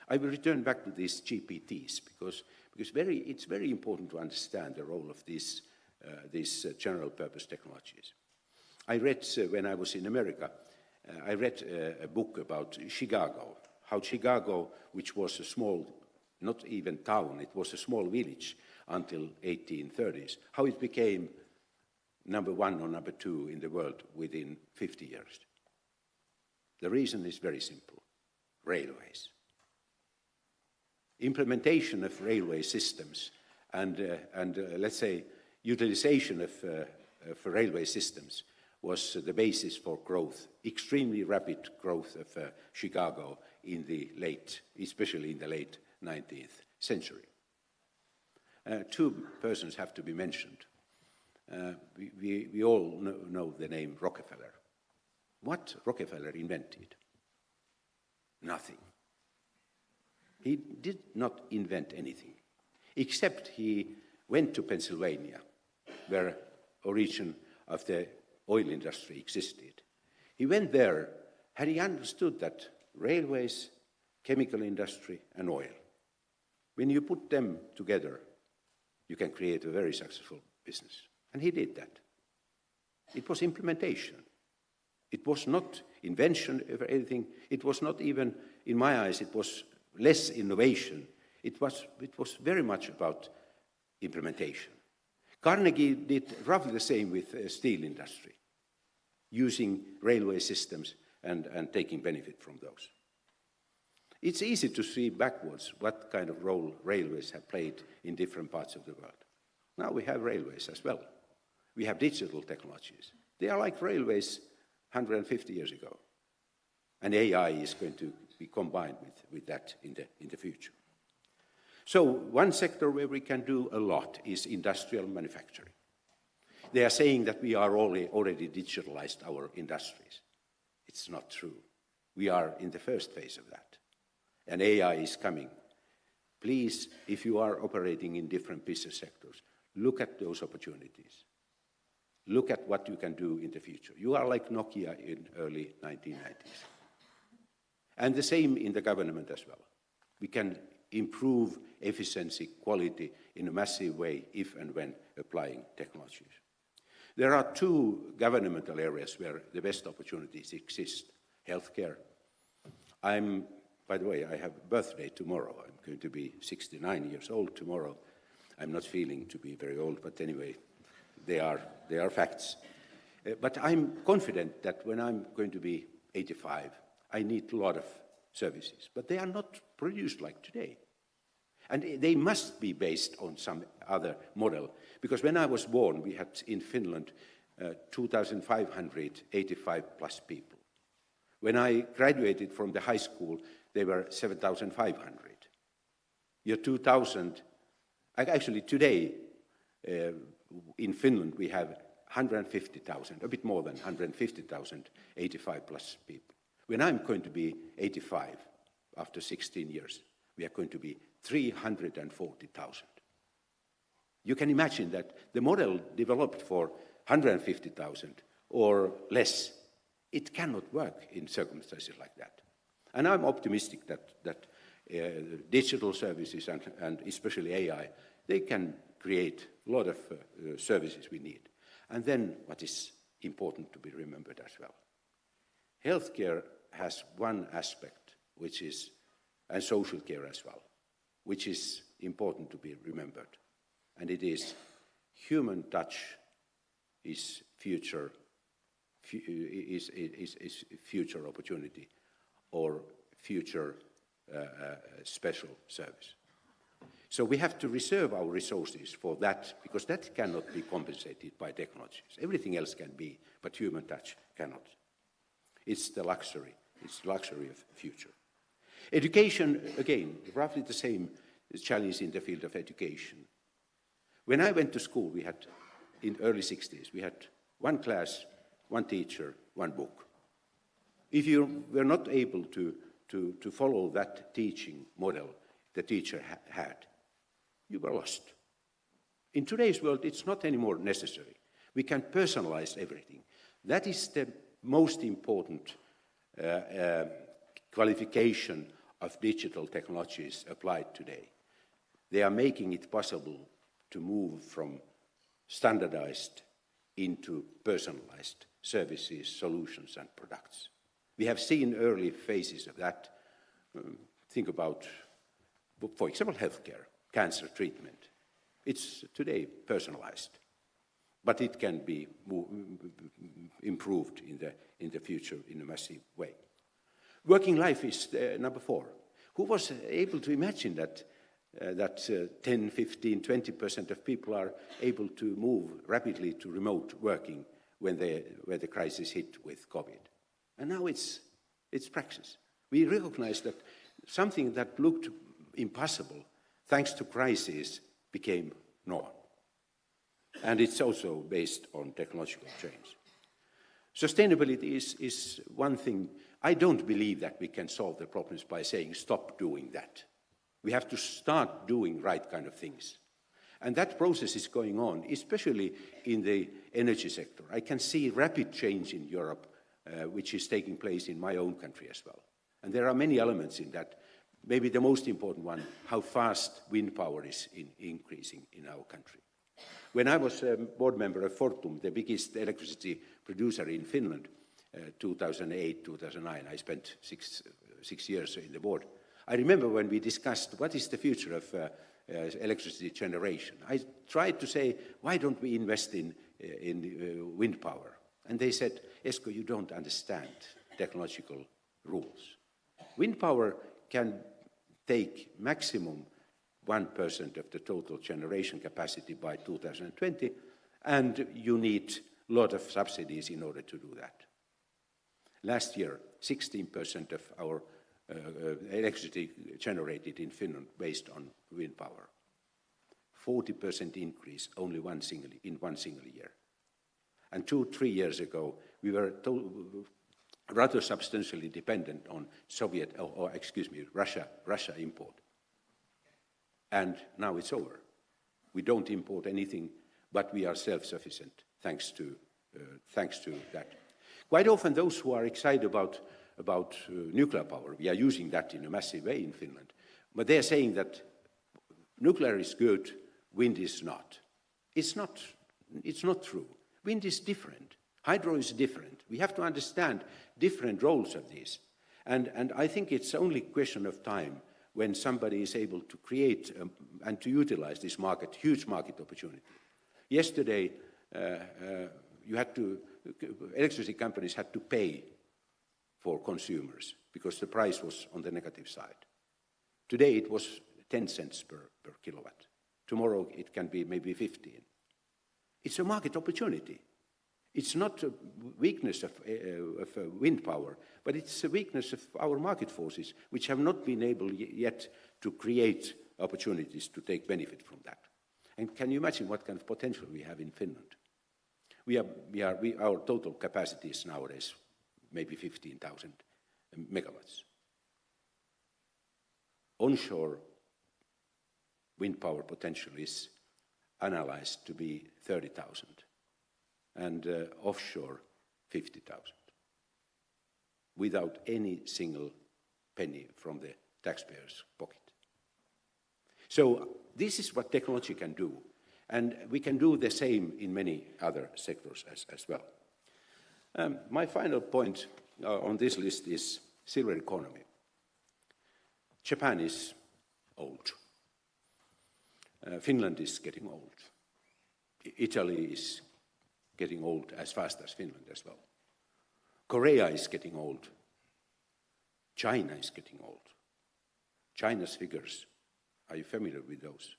I will return back to these GPTs because it's very important to understand the role of these general purpose technologies. I read, when I was in America, I read a book about Chicago, how Chicago, which was a small, not even town, it was a small village until 1830s, how it became number 1 or number 2 in the world within 50 years. The reason is very simple: railways. Implementation of railway systems and let's say utilization of railway systems was the basis for growth, extremely rapid growth of Chicago in the especially in the late 19th century. 2 persons have to be mentioned. We all know the name Rockefeller. What Rockefeller invented? Nothing. He did not invent anything, except he went to Pennsylvania, where origin of the oil industry existed. He went there, had he understood that railways, chemical industry, and oil, when you put them together, you can create a very successful business. And he did that. It was implementation. It was not invention of anything. It was not even, in my eyes, it was less innovation. It was very much about implementation. Carnegie did roughly the same with the steel industry, using railway systems and taking benefit from those. It's easy to see backwards what kind of role railways have played in different parts of the world. Now we have railways as well. We have digital technologies. They are like railways 150 years ago. And AI is going to be combined with that in the future. So one sector where we can do a lot is industrial manufacturing. They are saying that we are already digitalized our industries. It's not true. We are in the first phase of that. And AI is coming. Please, if you are operating in different business sectors, look at those opportunities. Look at what you can do in the future. You are like Nokia in early 1990s. And the same in the government as well. We can improve efficiency, quality in a massive way if and when applying technologies. There are two governmental areas where the best opportunities exist. Healthcare. By the way, I have a birthday tomorrow. I'm going to be 69 years old tomorrow. I'm not feeling to be very old, but anyway, they are facts. But I'm confident that when I'm going to be 85, I need a lot of services. But they are not produced like today. And they must be based on some other model. Because when I was born, we had in Finland 2,585 plus people. When I graduated from the high school, they were 7,500. Year 2000, actually today, in Finland, we have 150,000, a bit more than 150,000, 85 plus people. When I'm going to be 85, after 16 years, we are going to be 340,000. You can imagine that the model developed for 150,000 or less, it cannot work in circumstances like that. And I'm optimistic that digital services and especially AI, they can create a lot of services we need. And then what is important to be remembered as well. Healthcare has one aspect, which is, and social care as well, which is important to be remembered. And it is human touch is future opportunity or future special service. So we have to reserve our resources for that, because that cannot be compensated by technologies. Everything else can be, but human touch cannot. It's the luxury. It's the luxury of the future. Education, again, roughly the same challenge in the field of education. When I went to school, we had, in early 60s, we had one class, one teacher, one book. If you were not able to follow that teaching model the teacher had, you were lost. In today's world, it's not anymore necessary. We can personalize everything. That is the most important qualification of digital technologies applied today. They are making it possible to move from standardized into personalized services, solutions, and products. We have seen early phases of that. Think about, for example, healthcare, cancer treatment. It's today personalized, but it can be improved in the future in a massive way. Working life is number 4. Who was able to imagine that 10, 15, 20% of people are able to move rapidly to remote working when the crisis hit with COVID? And now it's practice. We recognize that something that looked impossible, thanks to crisis, became norm. And it's also based on technological change. Sustainability is one thing. I don't believe that we can solve the problems by saying, stop doing that. We have to start doing right kind of things. And that process is going on, especially in the energy sector. I can see rapid change in Europe, which is taking place in my own country as well. And there are many elements in that. maybe the most important one, how fast wind power is increasing in our country. When I was a board member of Fortum, the biggest electricity producer in Finland, 2008, 2009, I spent six years in the board. I remember when we discussed what is the future of electricity generation. I tried to say, why don't we invest in wind power? And they said, Esko, you don't understand technological rules. Wind power can take maximum 1% of the total generation capacity by 2020, and you need a lot of subsidies in order to do that. Last year, 16% of our electricity generated in Finland based on wind power. 40% increase only in one single year. And 2-3 years ago, we were rather substantially dependent on Russia import. And now it's over. We don't import anything, but we are self-sufficient thanks to that. Quite often those who are excited about nuclear power, we are using that in a massive way in Finland, but they are saying that nuclear is good, wind is not. It's not true. Wind is different. Hydro is different. We have to understand different roles of these. And I think it's only a question of time when somebody is able to create and to utilize this market, huge market opportunity. Yesterday, electricity companies had to pay for consumers because the price was on the negative side. Today it was 10 cents per kilowatt. Tomorrow it can be maybe 15. It's a market opportunity. It's not a weakness of wind power, but it's a weakness of our market forces, which have not been able yet to create opportunities to take benefit from that. And can you imagine what kind of potential we have in Finland? Our total capacity is nowadays maybe 15,000 megawatts. Onshore wind power potential is analyzed to be 30,000. And offshore 50,000, without any single penny from the taxpayer's pocket. So this is what technology can do, and we can do the same in many other sectors as well. My final point on this list is silver economy. Japan is old. Finland is getting old. Italy is getting old as fast as Finland as well. Korea is getting old. China is getting old. China's figures, are you familiar with those?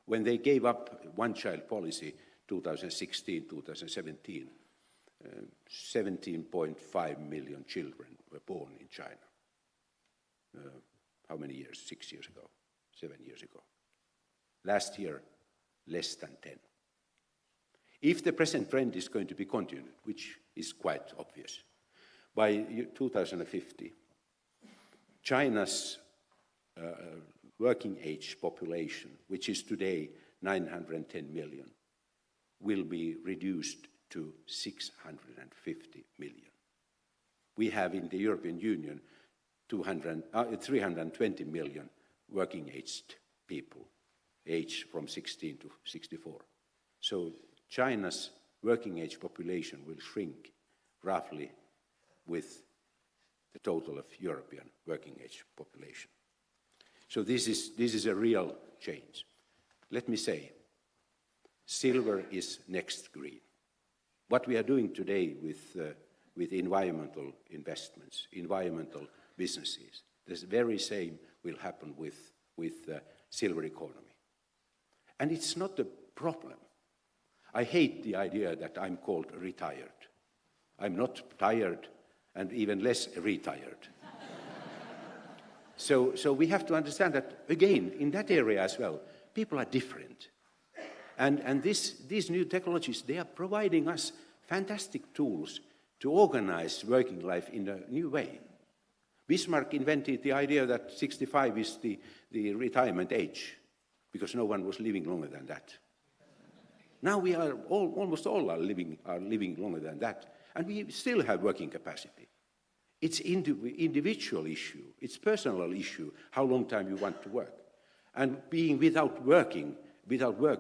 When they gave up one-child policy 2016, 2017, 17.5 million children were born in China. How many years? 6 years ago, 7 years ago. Last year, less than 10. If the present trend is going to be continued, which is quite obvious, by 2050, China's working age population, which is today 910 million, will be reduced to 650 million. We have in the European Union 320 million working-aged people, aged from 16 to 64. So China's working-age population will shrink roughly with the total of European working-age population. So this is a real change. Let me say, silver is next green. What we are doing today with environmental investments, environmental businesses, this very same will happen with silver economy. And it's not a problem. I hate the idea that I'm called retired. I'm not tired and even less retired. So we have to understand that, again, in that area as well, people are different. And these new technologies, they are providing us fantastic tools to organize working life in a new way. Bismarck invented the idea that 65 is the retirement age, because no one was living longer than that. Now we are almost all are living longer than that, and we still have working capacity. It's individual issue, it's personal issue, how long time you want to work. And being without work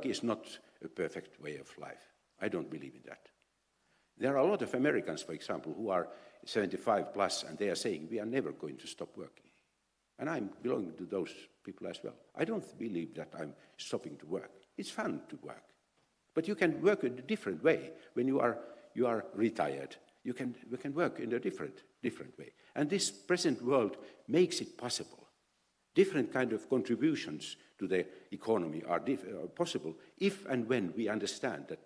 is not a perfect way of life. I don't believe in that. There are a lot of Americans, for example, who are 75 plus, and they are saying, we are never going to stop working. And I'm belonging to those people as well. I don't believe that I'm stopping to work. It's fun to work. But you can work in a different way. When you are retired, you can work in a different way. And this present world makes it possible. Different kind of contributions to the economy are possible if and when we understand that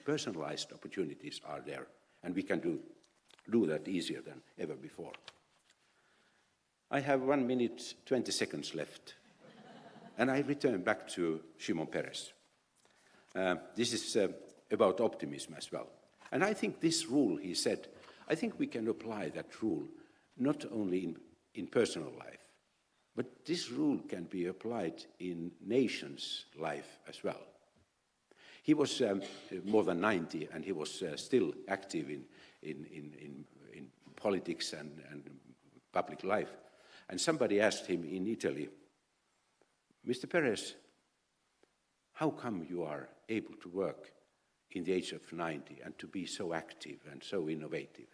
personalized opportunities are there, and we can do that easier than ever before. I have 1 minute, 20 seconds left, and I return back to Shimon Peres. This is about optimism as well. And I think this rule, he said, I think we can apply that rule not only in personal life, but this rule can be applied in nations' life as well. He was more than 90, and he was still active in politics and public life. And somebody asked him in Italy, Mr. Peres, how come you are able to work in the age of 90 and to be so active and so innovative?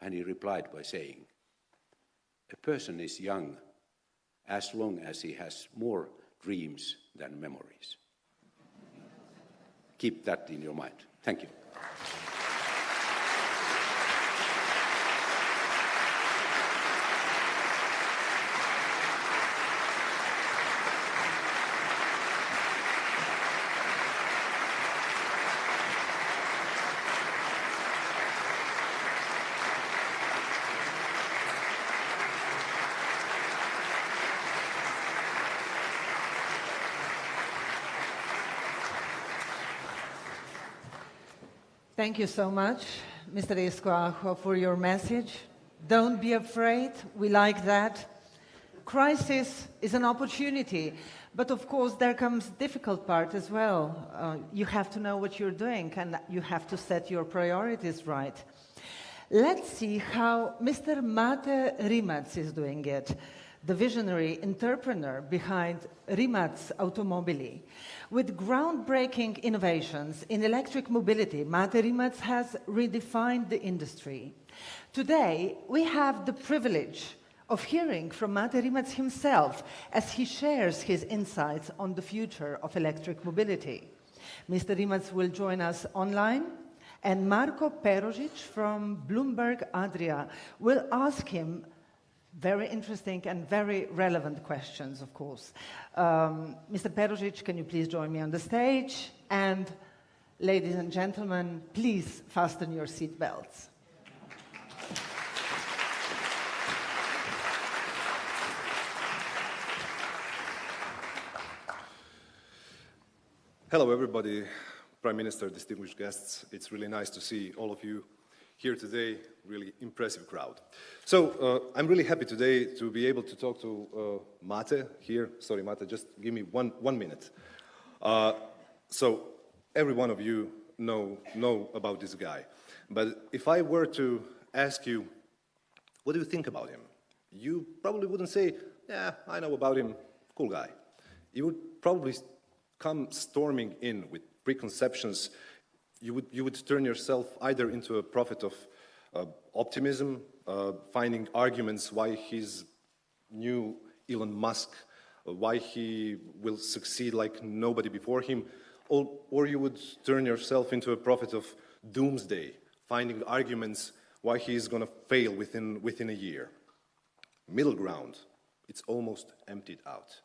And he replied by saying, a person is young as long as he has more dreams than memories. Keep that in your mind. Thank you. Thank you so much, Mr. Escoajo, for your message. Don't be afraid. We like that. Crisis is an opportunity, but of course there comes difficult part as well. You have to know what you're doing, and you have to set your priorities right. Let's see how Mr. Mate Rimac is doing it, the visionary entrepreneur behind Rimac Automobili. With groundbreaking innovations in electric mobility, Mate Rimac has redefined the industry. Today, we have the privilege of hearing from Mate Rimac himself as he shares his insights on the future of electric mobility. Mr. Rimac will join us online, and Marco Perosic from Bloomberg Adria will ask him very interesting and very relevant questions, of course. Mr. Perosic, can you please join me on the stage? And ladies and gentlemen, please fasten your seatbelts. Hello, everybody. Prime Minister, distinguished guests. It's really nice to see all of you here today. Really impressive crowd. So I'm really happy today to be able to talk to Mate here. Sorry, Mate, just give me one minute. So every one of you know about this guy. But if I were to ask you, what do you think about him? You probably wouldn't say, yeah, I know about him, cool guy. You would probably come storming in with preconceptions. You would turn yourself either into a prophet of optimism, finding arguments why he's new Elon Musk, why he will succeed like nobody before him, or you would turn yourself into a prophet of Doomsday, finding arguments why he is going to fail within a year. Middle ground, it's almost emptied out.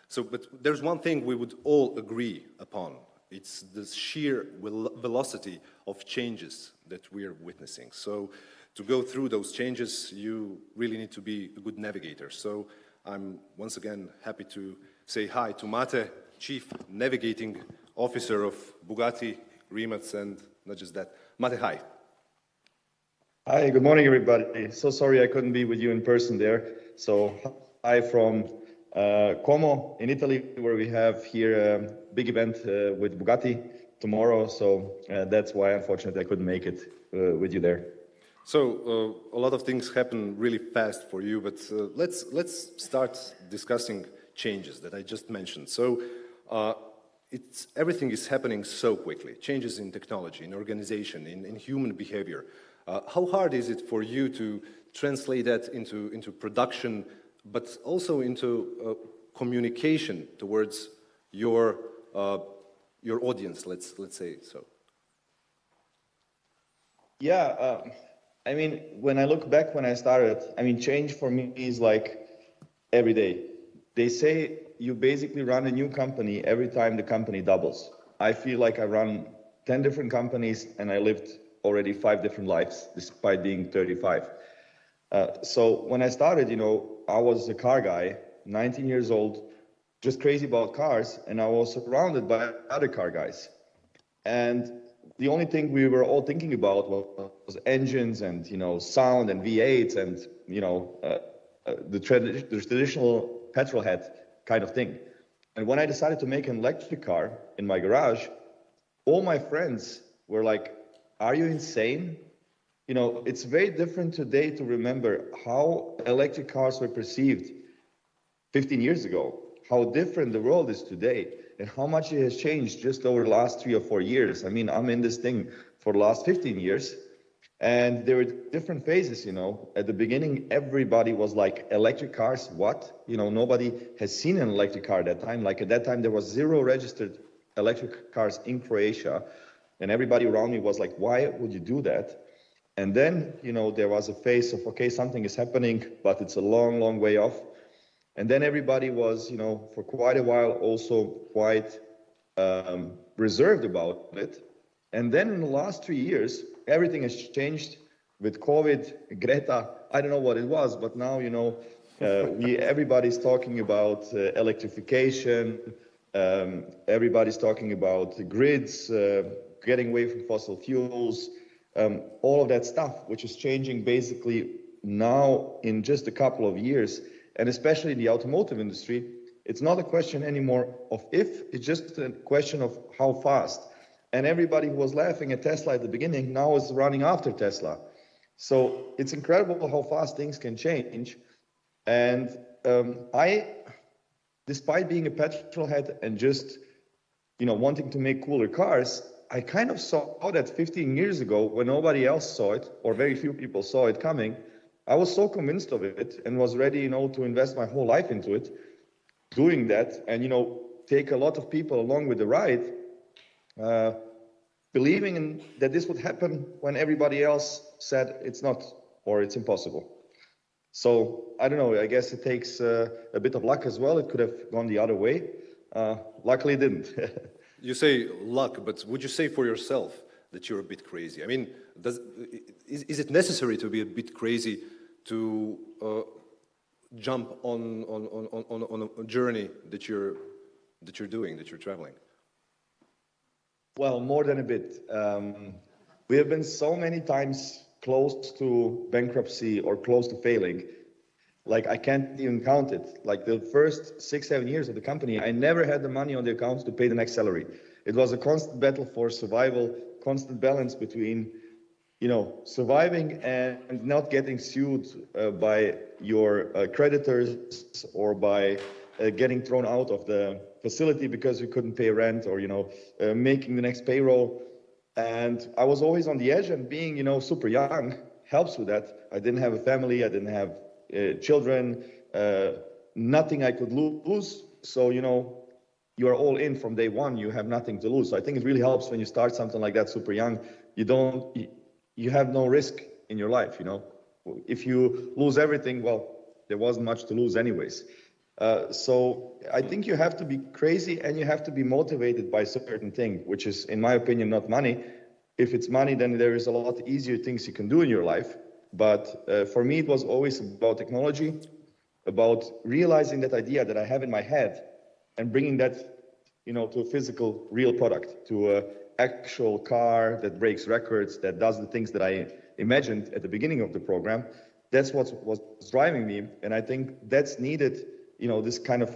So, but there's one thing we would all agree upon. It's the sheer velocity of changes that we're witnessing. So to go through those changes, you really need to be a good navigator. So I'm once again happy to say hi to Mate, Chief Navigating Officer of Bugatti, Rimac, and not just that. Mate, hi. Hi, good morning, everybody. So sorry I couldn't be with you in person there. So hi from Como in Italy, where we have here a big event with Bugatti tomorrow. So that's why, unfortunately, I couldn't make it with you there. So a lot of things happen really fast for you, but let's start discussing changes that I just mentioned. So everything is happening so quickly. Changes in technology, in organization, in human behavior. How hard is it for you to translate that into production, but also into communication towards your audience? Let's say so. Yeah, I mean, when I look back when I started, I mean, change for me is like every day. They say you basically run a new company every time the company doubles. I feel like I run 10 different companies and I lived already 5 different lives despite being 35. So when I started, you know, I was a car guy, 19 years old, just crazy about cars, and I was surrounded by other car guys. And the only thing we were all thinking about was engines and, you know, sound and V8s and, you know, the traditional petrol head kind of thing. And when I decided to make an electric car in my garage, all my friends were like, are you insane? You know, it's very different today to remember how electric cars were perceived 15 years ago, how different the world is today, and how much it has changed just over the last 3 or 4 years. I mean, I'm in this thing for the last 15 years, and there were different phases, you know. At the beginning, everybody was like, electric cars, what? You know, nobody has seen an electric car at that time. Like at that time, there was 0 registered electric cars in Croatia, and everybody around me was like, why would you do that? And then, you know, there was a phase of, okay, something is happening, but it's a long, long way off. And then everybody was, you know, for quite a while also quite reserved about it. And then in the last 3 years, everything has changed with COVID, Greta, I don't know what it was, but now, you know, everybody's talking about electrification, everybody's talking about grids, getting away from fossil fuels, all of that stuff, which is changing basically now in just a couple of years. And especially in the automotive industry, it's not a question anymore of if, it's just a question of how fast. And everybody who was laughing at Tesla at the beginning now is running after Tesla. So it's incredible how fast things can change. And despite being a petrol head and just, you know, wanting to make cooler cars, I kind of saw that 15 years ago when nobody else saw it, or very few people saw it coming. I was so convinced of it and was ready, you know, to invest my whole life into it, doing that, and, you know, take a lot of people along with the ride, believing that this would happen when everybody else said it's not, or it's impossible. So, I don't know, I guess it takes a bit of luck as well. It could have gone the other way. Luckily it didn't. You say luck, but would you say for yourself that you're a bit crazy? I mean, is it necessary to be a bit crazy to jump on a journey that you're doing, that you're traveling? Well, more than a bit. We have been so many times close to bankruptcy or close to failing. Like, I can't even count it. Like, the first 6-7 years of the company, I never had the money on the account to pay the next salary. It was a constant battle for survival, constant balance between, you know, surviving and not getting sued by your creditors, or by getting thrown out of the facility because you couldn't pay rent, or, you know, making the next payroll. And I was always on the edge, and being, you know, super young helps with that. I didn't have a family, I didn't have children, nothing I could lose. So, you know, you are all in from day one, you have nothing to lose. So I think it really helps when you start something like that super young. You have no risk in your life, you know. If you lose everything, well, there wasn't much to lose anyways. So I think you have to be crazy, and you have to be motivated by a certain thing, which is, in my opinion, not money. If it's money, then there is a lot easier things you can do in your life. But for me, it was always about technology, about realizing that idea that I have in my head and bringing that, you know, to a physical, real product, to an actual car that breaks records, that does the things that I imagined at the beginning of the program. That's what was driving me. And I think that's needed, you know, this kind of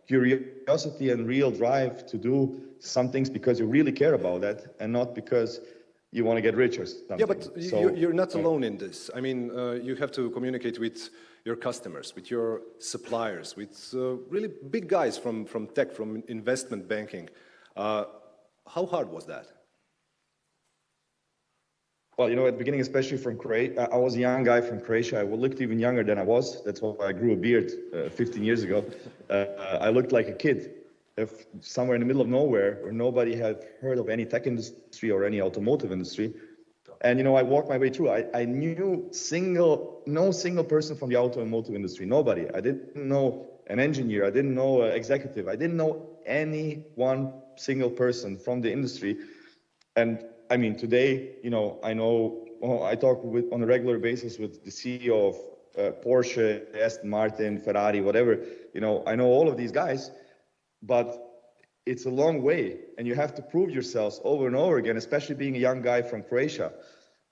curiosity and real drive to do some things because you really care about that, and not because you want to get rich or something. Yeah, but So, you're not alone in this. I mean, you have to communicate with your customers, with your suppliers, with really big guys from tech, from investment banking. How hard was that? Well, you know, at the beginning, especially from Croatia, I was a young guy from Croatia. I looked even younger than I was. That's why I grew a beard 15 years ago. I looked like a kid somewhere in the middle of nowhere where nobody had heard of any tech industry or any automotive industry. And, you know, I walked my way through. I knew no single person from the automotive industry, nobody. I didn't know an engineer. I didn't know an executive. I didn't know any one single person from the industry. And I mean, today, you know, I talk on a regular basis with the CEO of Porsche, Aston Martin, Ferrari, whatever. You know, I know all of these guys, but it's a long way, and you have to prove yourselves over and over again, especially being a young guy from Croatia.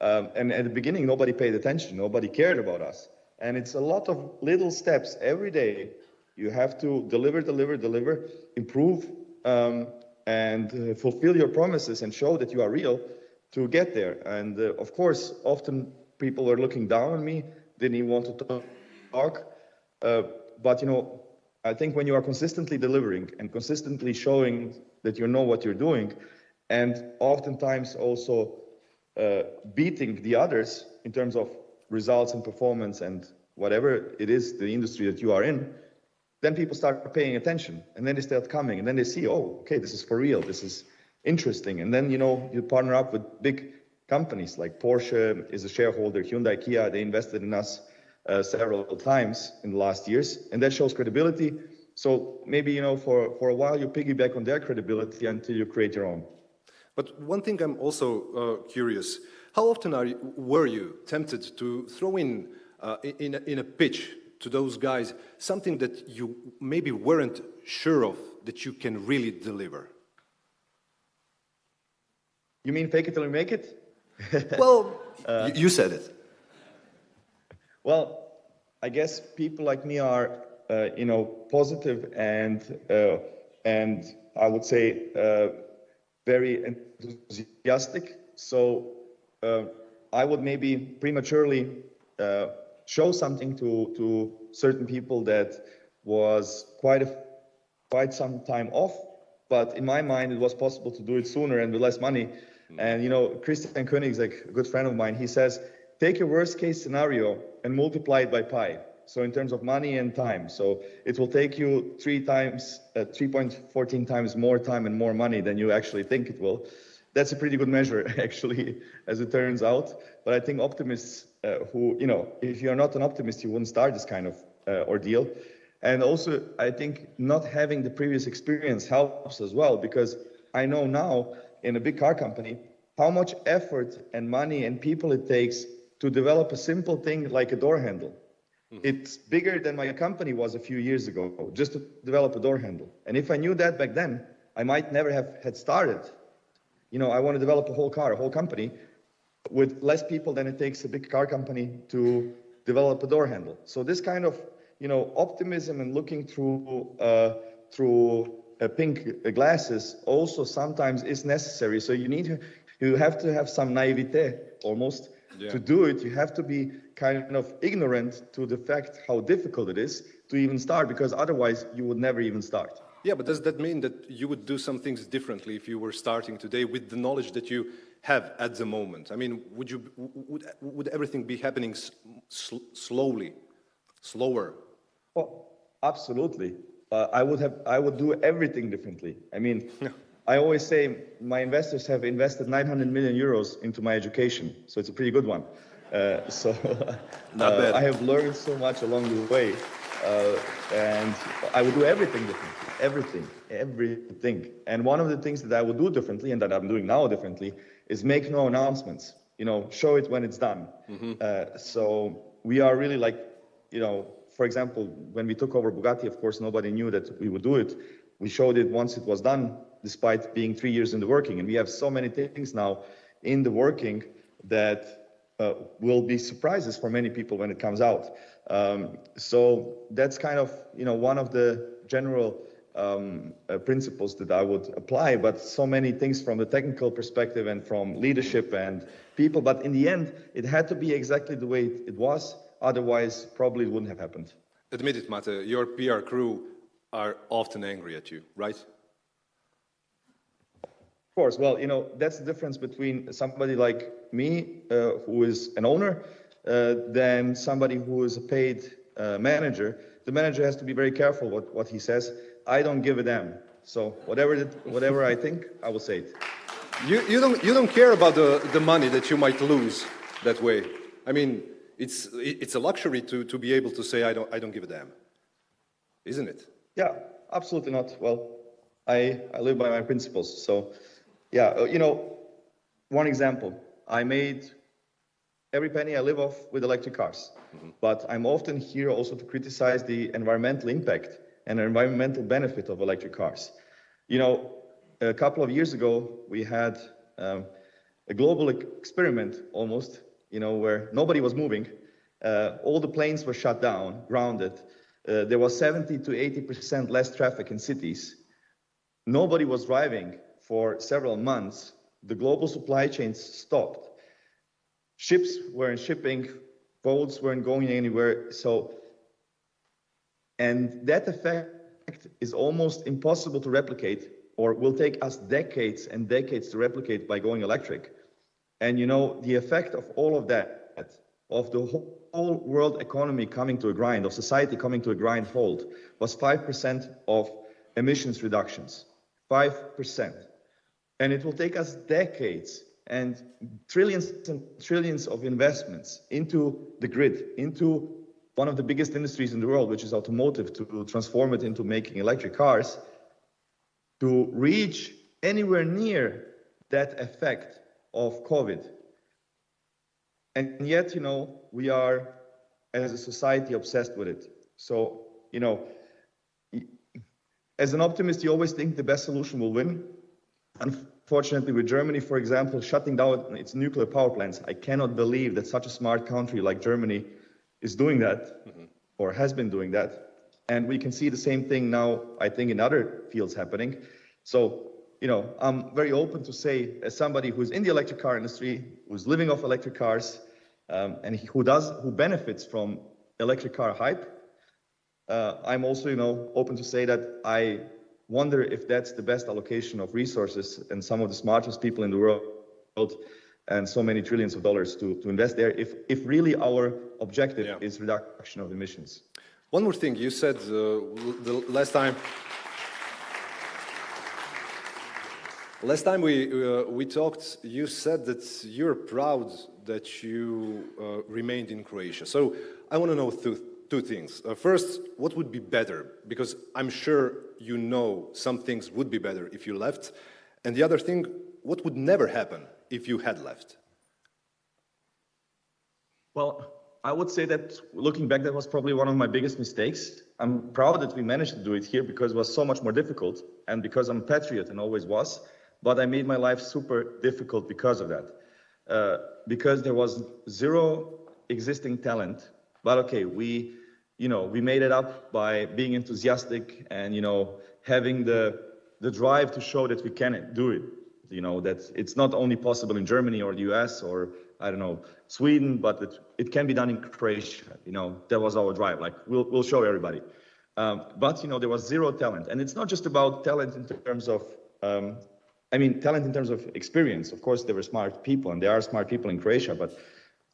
And at the beginning, nobody paid attention, nobody cared about us. And it's a lot of little steps every day. You have to deliver, improve, and fulfill your promises and show that you are real to get there. And of course, often people are looking down on me, didn't even want to talk. But you know, I think when you are consistently delivering and consistently showing that you know what you're doing, and oftentimes also beating the others in terms of results and performance and whatever it is, the industry that you are in, then people start paying attention, and then they start coming, and then they see, oh, okay, this is for real, this is interesting. And then, you know, you partner up with big companies like Porsche is a shareholder, Hyundai, Kia, they invested in us several times in the last years, and that shows credibility. So maybe, you know, for a while you piggyback on their credibility until you create your own. But one thing I'm also curious, how often were you tempted to throw in a pitch to those guys something that you maybe weren't sure of that you can really deliver? You mean fake it till you make it? Well, you said it. Well, I guess people like me are, you know, positive and I would say very enthusiastic. So I would maybe prematurely show something to certain people that was quite some time off. But in my mind, it was possible to do it sooner and with less money. And, you know, Christian Koenig, like a good friend of mine, he says, take your worst case scenario and multiply it by pi. So in terms of money and time. So it will take you 3.14 times more time and more money than you actually think it will. That's a pretty good measure, actually, as it turns out. But I think optimists who, you know, if you're not an optimist, you wouldn't start this kind of ordeal. And also, I think not having the previous experience helps as well, because I know now in a big car company how much effort and money and people it takes to develop a simple thing like a door handle. Mm-hmm. It's bigger than my company was a few years ago, just to develop a door handle. And if I knew that back then, I might never have had started. You know, I want to develop a whole company with less people than it takes a big car company to develop a door handle. So this kind of, you know, optimism and looking through pink glasses also sometimes is necessary. So you have to have some naivete almost to do it. You have to be kind of ignorant to the fact how difficult it is to even start, because otherwise you would never even start. Yeah, but does that mean that you would do some things differently if you were starting today with the knowledge that you have at the moment? I mean, would everything be happening slower? Oh, absolutely. I would do everything differently. I mean, I always say my investors have invested 900 million euros into my education, so it's a pretty good one. I have learned so much along the way, and I would do everything differently. Everything. And one of the things that I would do differently, and that I'm doing now differently, is make no announcements. You know, show it when it's done. Mm-hmm. So we are really like, you know, for example, when we took over Bugatti, of course, nobody knew that we would do it. We showed it once it was done, despite being 3 years in the working. And we have so many things now in the working that will be surprises for many people when it comes out. So that's kind of, you know, one of the general principles that I would apply, but so many things from the technical perspective and from leadership and people. But in the end, it had to be exactly the way it was. Otherwise, probably it wouldn't have happened. Admit it, Mate, your PR crew are often angry at you, right? Of course. Well, that's the difference between somebody like me, who is an owner, than somebody who is a paid manager. The manager has to be very careful what he says. I don't give a damn. So whatever I think, I will say it. You don't care about the money that you might lose that way. I mean, it's a luxury to be able to say I don't give a damn, isn't it? Yeah, absolutely not. Well, I live by my principles. So, yeah, one example. I made every penny I live off with electric cars. But I'm often here also to criticize the environmental impact and environmental benefit of electric cars. A couple of years ago, we had a global experiment almost, where nobody was moving. All the planes were shut down, grounded. There was 70 to 80% less traffic in cities. Nobody was driving for several months. The global supply chains stopped. Ships weren't shipping, boats weren't going anywhere. And that effect is almost impossible to replicate, or will take us decades and decades to replicate by going electric. And the effect of all of that, of the whole world economy coming to a grind, of society coming to a grind halt, was 5% of emissions reductions. 5%. And it will take us decades and trillions of investments into the grid, into one of the biggest industries in the world, which is automotive, to transform it into making electric cars, to reach anywhere near that effect of COVID. And yet, we are, as a society, obsessed with it. So, as an optimist, you always think the best solution will win. Unfortunately, with Germany, for example, shutting down its nuclear power plants, I cannot believe that such a smart country like Germany is doing that, or has been doing that. And we can see the same thing now, I think, in other fields happening. So, I'm very open to say, as somebody who's in the electric car industry, who's living off electric cars, and who benefits from electric car hype, I'm also, open to say that I wonder if that's the best allocation of resources and some of the smartest people in the world, and so many trillions of dollars to invest there, if really our objective is reduction of emissions. One more thing, you said the last time we talked, you said that you're proud that you remained in Croatia. So I want to know two things. First, what would be better? Because I'm sure some things would be better if you left. And the other thing, what would never happen if you had left? Well, I would say that looking back, that was probably one of my biggest mistakes. I'm proud that we managed to do it here because it was so much more difficult, and because I'm a patriot and always was. But I made my life super difficult because of that. Because there was zero existing talent. But okay, we made it up by being enthusiastic and, having the drive to show that we can do it. That it's not only possible in Germany or the US or, I don't know, Sweden, but that it can be done in Croatia. That was our drive. Like, we'll show everybody. But, there was zero talent. And it's not just about talent in terms of, talent in terms of experience. Of course, there were smart people, and there are smart people in Croatia, but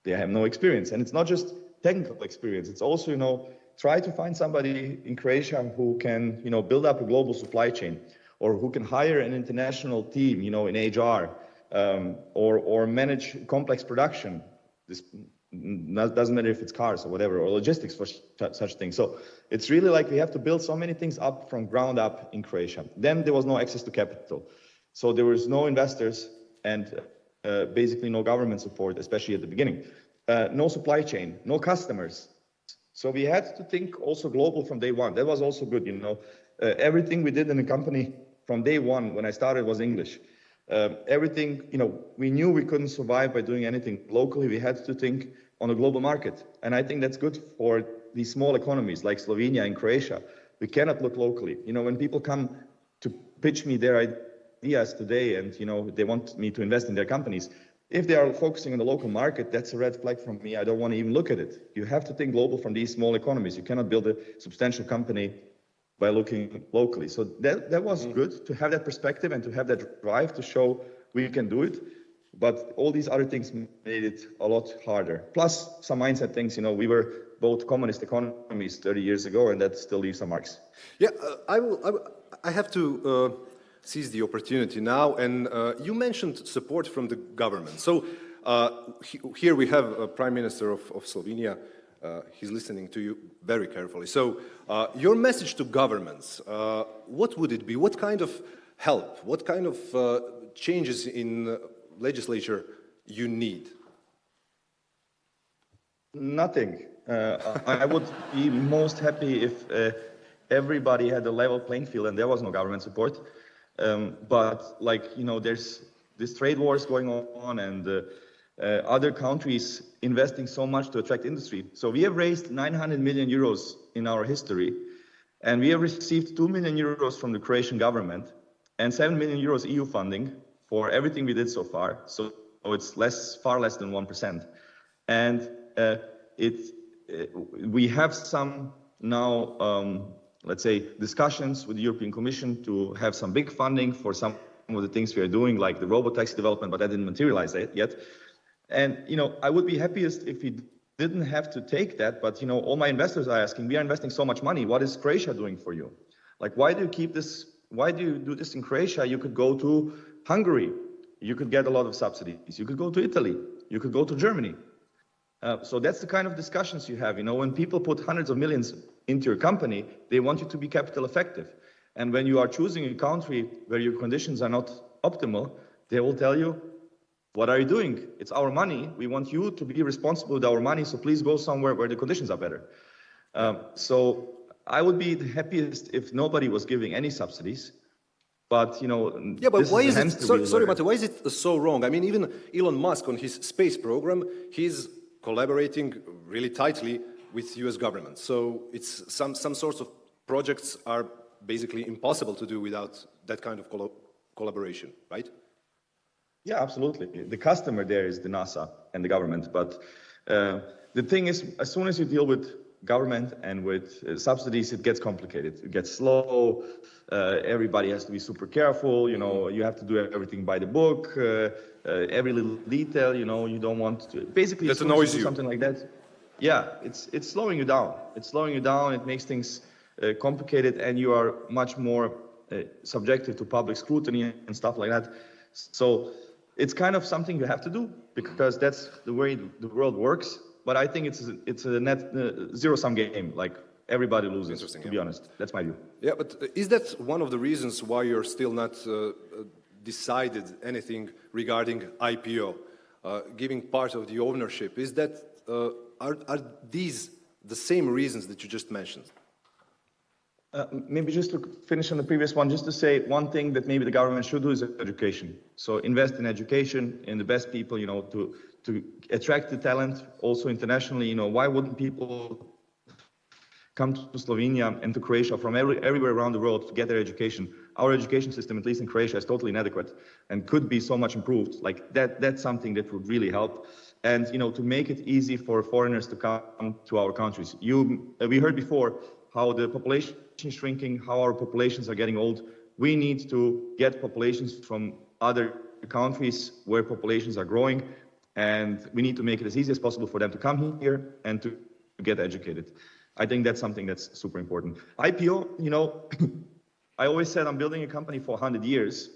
they have no experience. And it's not just technical experience. It's also, try to find somebody in Croatia who can, build up a global supply chain, or who can hire an international team, in HR, or manage complex production. This doesn't matter if it's cars or whatever, or logistics for such things. So it's really like we have to build so many things up from ground up in Croatia. Then there was no access to capital. So there was no investors and basically no government support, especially at the beginning. No supply chain, no customers. So we had to think also global from day one. That was also good, everything we did in the company from day one when I started was English. Everything, we knew we couldn't survive by doing anything locally. We had to think on a global market. And I think that's good for these small economies like Slovenia and Croatia, We cannot look locally. You know, when people come to pitch me their ideas today and, you know, they want me to invest in their companies, if they are focusing on the local market, that's a red flag from me. I don't want to even look at it. You have to think global from these small economies. You cannot build a substantial company by looking locally. So that was good to have that perspective and to have that drive to show we can do it. But all these other things made it a lot harder. Plus some mindset things, you know, we were both communist economies 30 years ago, and that still leaves some marks. Yeah, I have to seize the opportunity now, and you mentioned support from the government. So here we have a Prime Minister of Slovenia. He's listening to you very carefully. So your message to governments, what would it be? What kind of help, what kind of changes in legislature you need? Nothing. I would be most happy if everybody had a level playing field and there was no government support. But like, you know, there's this trade wars going on and other countries investing so much to attract industry. So we have raised 900 million euros in our history, and we have received 2 million euros from the Croatian government and 7 million euros EU funding for everything we did so far. So it's far less than 1%. And we have some now, let's say, discussions with the European Commission to have some big funding for some of the things we are doing, like the robotaxi development, but that didn't materialize yet. And, you know, I would be happiest if we didn't have to take that, but, you know, all my investors are asking, we are investing so much money, what is Croatia doing for you? Like, why do you keep this, why do you do this in Croatia? You could go to Hungary, you could get a lot of subsidies, you could go to Italy, you could go to Germany. So that's the kind of discussions you have, you know, when people put hundreds of millions into your company, they want you to be capital effective. And when you are choosing a country where your conditions are not optimal, they will tell you, what are you doing? It's our money. We want you to be responsible with our money. So please go somewhere where the conditions are better. So I would be the happiest if nobody was giving any subsidies. But, you know, yeah, but why is it, sorry, Mate, why is it so wrong? I mean, even Elon Musk on his space program, he's collaborating really tightly with US government. So it's some sorts of projects are basically impossible to do without that kind of collaboration, right? Yeah, absolutely. The customer there is the NASA and the government. But the thing is, as soon as you deal with government and with subsidies, it gets complicated. It gets slow. Everybody has to be super careful. You know, you have to do everything by the book. Every little detail, you know, you don't want to. Basically, that annoys you. Something like that. Yeah, it's slowing you down. It's slowing you down. It makes things complicated, and you are much more subjective to public scrutiny and stuff like that. So it's kind of something you have to do because that's the way the world works. But I think it's a net zero-sum game. Like everybody loses. To be honest, that's my view. Yeah, but is that one of the reasons why you're still not decided anything regarding IPO, giving part of the ownership? Is that are these the same reasons that you just mentioned? Maybe just to finish on the previous one, just to say one thing that maybe the government should do is education. So invest in education, in the best people, you know, to attract the talent, also internationally. You know, why wouldn't people come to Slovenia and to Croatia from everywhere around the world to get their education? Our education system, at least in Croatia, is totally inadequate and could be so much improved. Like that's something that would really help. And, you know, to make it easy for foreigners to come to our countries. We heard before how the population is shrinking, how our populations are getting old. We need to get populations from other countries where populations are growing, and we need to make it as easy as possible for them to come here and to get educated. I think that's something that's super important. IPO, you know, I always said I'm building a company for 100 years,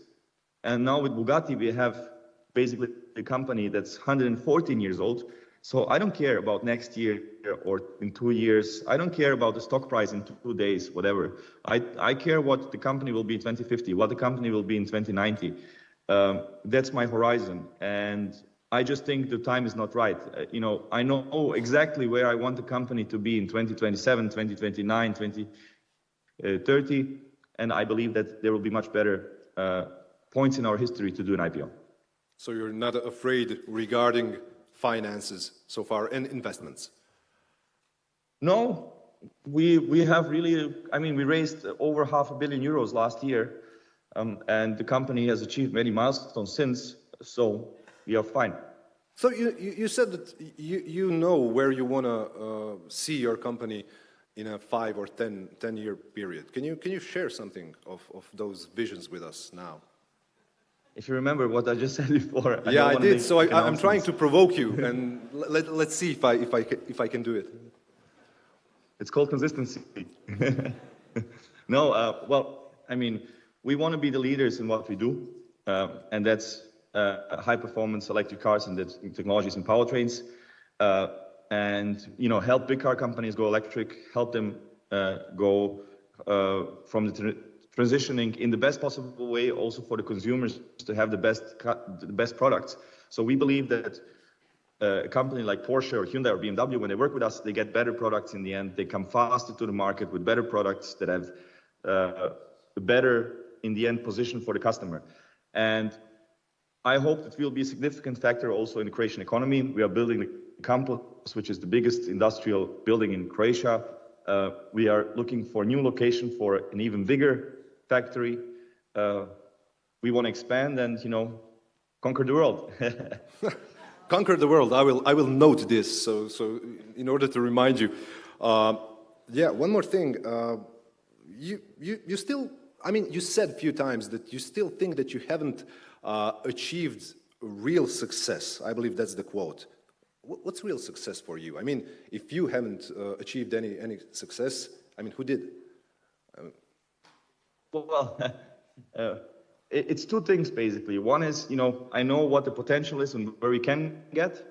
and now with Bugatti we have basically a company that's 114 years old. So I don't care about next year or in 2 years. I don't care about the stock price in 2 days, whatever. I care what the company will be in 2050, what the company will be in 2090. That's my horizon. And I just think the time is not right. You know, I know exactly where I want the company to be in 2027, 2029, 2030. And I believe that there will be much better points in our history to do an IPO. So you're not afraid regarding finances so far and investments? No, we have really, I mean, we raised over €500 million last year, and the company has achieved many milestones since, so we are fine. So you said that you know where you want to see your company in a 5 or 10-year period. Can you share something of those visions with us now? If you remember what I just said before. Yeah, I did. So I'm trying to provoke you, and let's see if I can do it. It's called consistency. No, well, I mean, we want to be the leaders in what we do, and that's high-performance electric cars and the technologies and powertrains, and help big car companies go electric, help them go from the transitioning in the best possible way, also for the consumers to have the best products. So we believe that a company like Porsche or Hyundai or BMW, when they work with us, they get better products in the end. They come faster to the market with better products that have a better, in the end, position for the customer. And I hope that will be a significant factor also in the Croatian economy. We are building the campus, which is the biggest industrial building in Croatia. We are looking for a new location for an even bigger factory. We want to expand and, conquer the world. Conquer the world. I will note this. So in order to remind you, yeah. One more thing. You still. I mean, you said a few times that you still think that you haven't achieved real success. I believe that's the quote. What's real success for you? I mean, if you haven't achieved any success, I mean, who did? Well, it's two things, basically. One is, I know what the potential is and where we can get,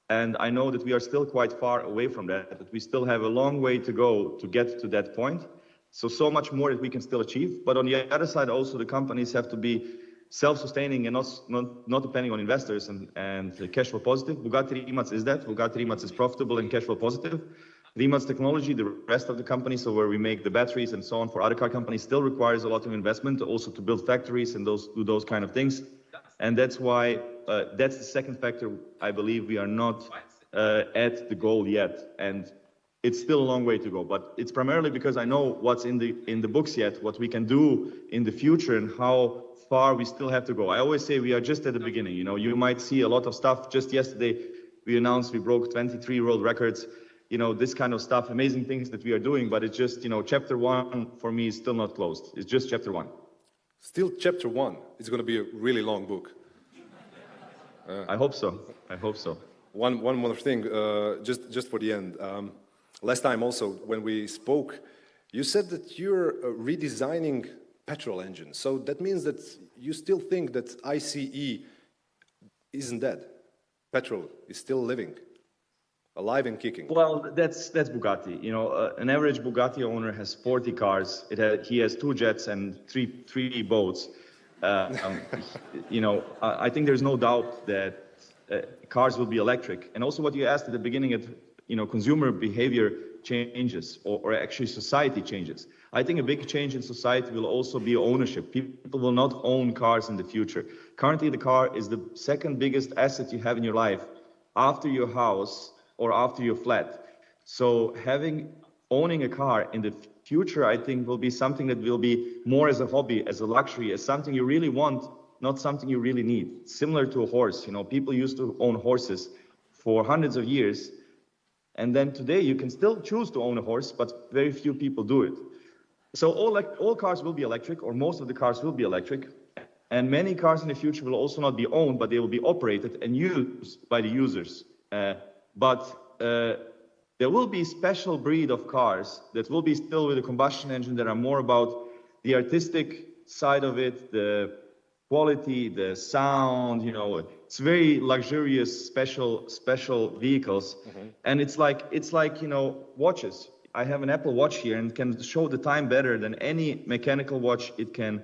and I know that we are still quite far away from that we still have a long way to go to get to that point. So much more that we can still achieve. But on the other side, also, the companies have to be self-sustaining and not depending on investors and cash flow positive. Bugatti Rimac is that. Bugatti Rimac is profitable and cash flow positive. Rimac technology, the rest of the company, so where we make the batteries and so on for other car companies, still requires a lot of investment, also to build factories and do those kind of things. And that's why, that's the second factor. I believe we are not at the goal yet. And it's still a long way to go, but it's primarily because I know what's in the books yet, what we can do in the future and how far we still have to go. I always say we are just at the beginning. You might see a lot of stuff. Just yesterday, we announced we broke 23 world records. This kind of stuff, amazing things that we are doing, but it's just, chapter 1 for me is still not closed. It's just chapter 1. Still chapter 1. It's going to be a really long book. I hope so. I hope so. One more thing, just for the end. Last time also, when we spoke, you said that you're redesigning petrol engines. So that means that you still think that ICE isn't dead. Petrol is still living, alive and kicking. Well, that's Bugatti. An average Bugatti owner has 40 cars. He has 2 jets and three boats. I think there's no doubt that cars will be electric. And also what you asked at the beginning of, consumer behavior changes or actually society changes. I think a big change in society will also be ownership. People will not own cars in the future. Currently, the car is the second biggest asset you have in your life after your house or after your flat. So owning a car in the future, I think, will be something that will be more as a hobby, as a luxury, as something you really want, not something you really need. Similar to a horse. People used to own horses for hundreds of years. And then today you can still choose to own a horse, but very few people do it. So all cars will be electric, or most of the cars will be electric. And many cars in the future will also not be owned, but they will be operated and used by the users. But there will be special breed of cars that will be still with a combustion engine that are more about the artistic side of it, the quality, the sound, it's very luxurious, special vehicles. Mm-hmm. And it's like, watches. I have an Apple Watch here and can show the time better than any mechanical watch. It can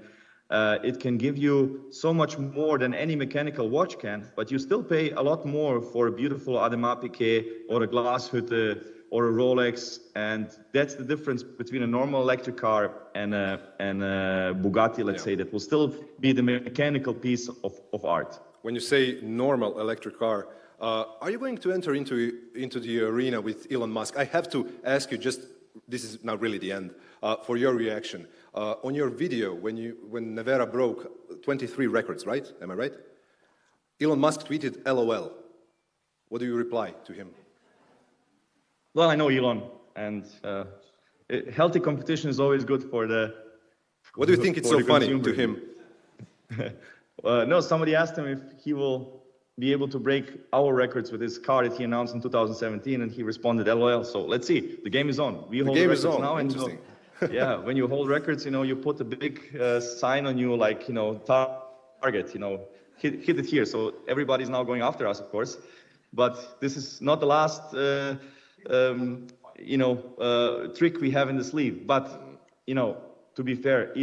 give you so much more than any mechanical watch can, but you still pay a lot more for a beautiful Audemars Piguet or a Glashütte or a Rolex, and that's the difference between a normal electric car and a Bugatti, let's say, that will still be the mechanical piece of art. When you say normal electric car, are you going to enter into the arena with Elon Musk? I have to ask you just this is now really the end, for your reaction. On your video, when Nevera broke 23 records, right? Am I right? Elon Musk tweeted LOL. What do you reply to him? Well, I know Elon, and healthy competition is always good for the. What do you think it's so funny to him? No, somebody asked him if he will be able to break our records with his car that he announced in 2017, and he responded, LOL. So let's see. The game is on. We hold the records now, and interesting. Yeah, when you hold records, you put a big sign on you, like target. Hit it here. So everybody's now going after us, of course. But this is not the last, trick we have in the sleeve. But to be fair,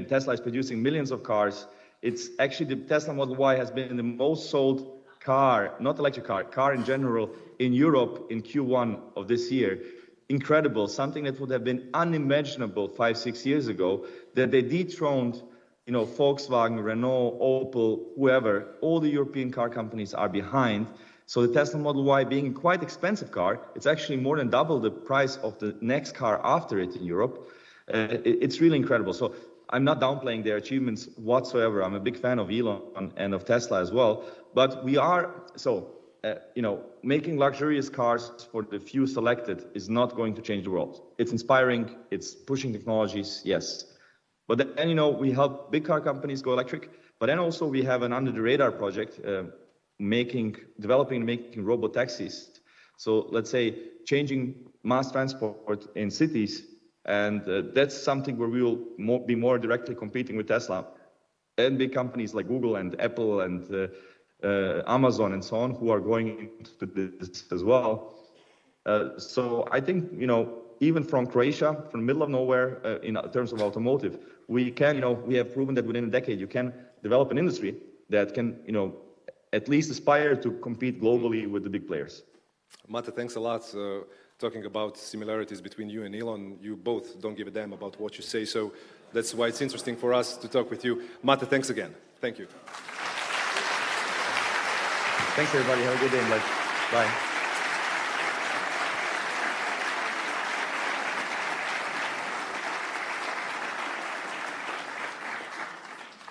Tesla is producing millions of cars. It's actually the Tesla Model Y has been the most sold car, not electric car in general, in Europe in Q1 of this year. Incredible, something that would have been unimaginable 5-6 years ago, that they dethroned, Volkswagen, Renault, Opel, whoever. All the European car companies are behind. So the Tesla Model Y being a quite expensive car, it's actually more than double the price of the next car after it in Europe. It's really incredible. So I'm not downplaying their achievements whatsoever. I'm a big fan of Elon and of Tesla as well. But we are, making luxurious cars for the few selected is not going to change the world. It's inspiring, it's pushing technologies, yes. But then, we help big car companies go electric. But then also we have an under-the-radar project, developing and making robo-taxis. So let's say changing mass transport in cities. And that's something where we will be more directly competing with Tesla and big companies like Google and Apple and Amazon and so on, who are going into this as well. So I think, even from Croatia, from the middle of nowhere, in terms of automotive, we have proven that within a decade you can develop an industry that can, at least aspire to compete globally with the big players. Mate, thanks a lot. Talking about similarities between you and Elon, you both don't give a damn about what you say, so that's why it's interesting for us to talk with you. Mate, thanks again. Thank you. Thanks, everybody. Have a good day, Bled. Bye.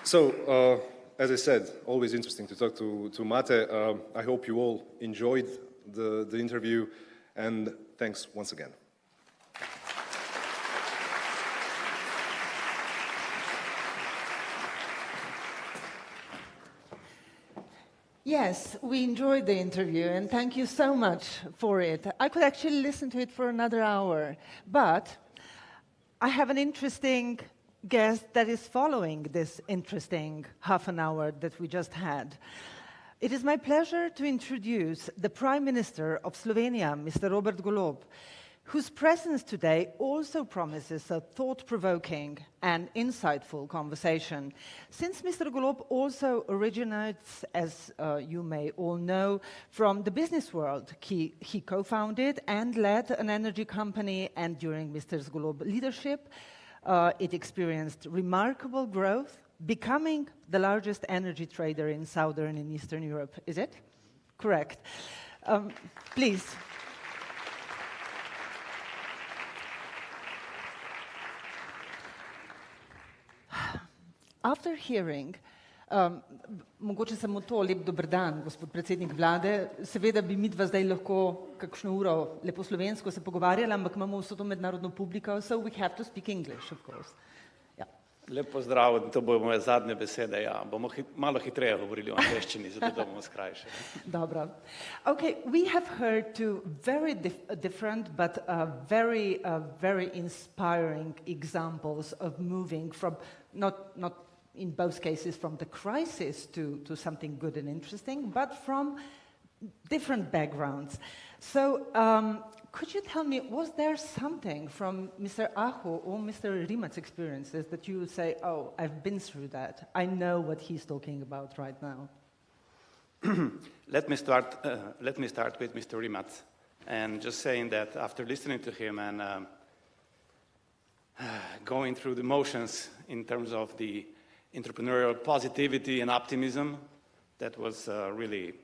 So, as I said, always interesting to talk to Mate. I hope you all enjoyed the interview, and thanks once again. Yes, we enjoyed the interview, and thank you so much for it. I could actually listen to it for another hour, but I have an interesting guest that is following this interesting half an hour that we just had. It is my pleasure to introduce the Prime Minister of Slovenia, Mr. Robert Golob, whose presence today also promises a thought-provoking and insightful conversation. Since Mr. Golob also originates, as you may all know, from the business world. He co-founded and led an energy company, and during Mr. Golob's leadership, it experienced remarkable growth, becoming the largest energy trader in Southern and Eastern Europe. Is it? Correct. Please. After hearing, mogoče samo to, lep dober dan, gospod predsednik vlade, seveda bi midva zdaj lahko kakšno uro lepo slovensko se pogovarjala, ampak imamo vso to mednarodno publiko, so we have to speak English, of course. Yeah. Lep pozdrav, to bojo moje zadnje besede, ja. Bomo malo hitreje govorili o angleščini, zato da bomo skrajšali. Dobro. Okay, we have heard two very different but very inspiring examples of moving from, not in both cases from the crisis to something good and interesting, but from different backgrounds. So could you tell me, was there something from Mr. Aho or Mr. Rimat's experiences that you would say, oh, I've been through that. I know what he's talking about right now. Let me start with Mr. Rimat, and just saying that after listening to him and going through the motions in terms of the entrepreneurial positivity and optimism, that was really,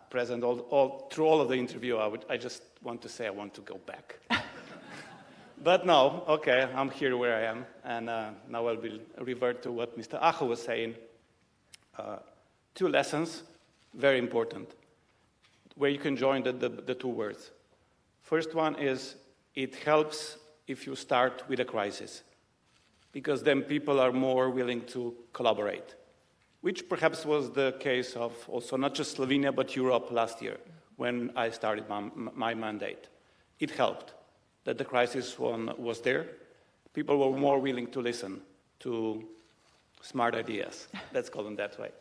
present through all of the interview, I just want to say I want to go back. But no, okay, I'm here where I am, and now I will revert to what Mr. Acho was saying. 2 lessons, very important, where you can join the 2 words. First one is, it helps if you start with a crisis, because then people are more willing to collaborate, which perhaps was the case of also not just Slovenia, but Europe last year, when I started my mandate. It helped that the crisis was there. People were more willing to listen to smart ideas, let's call them that way.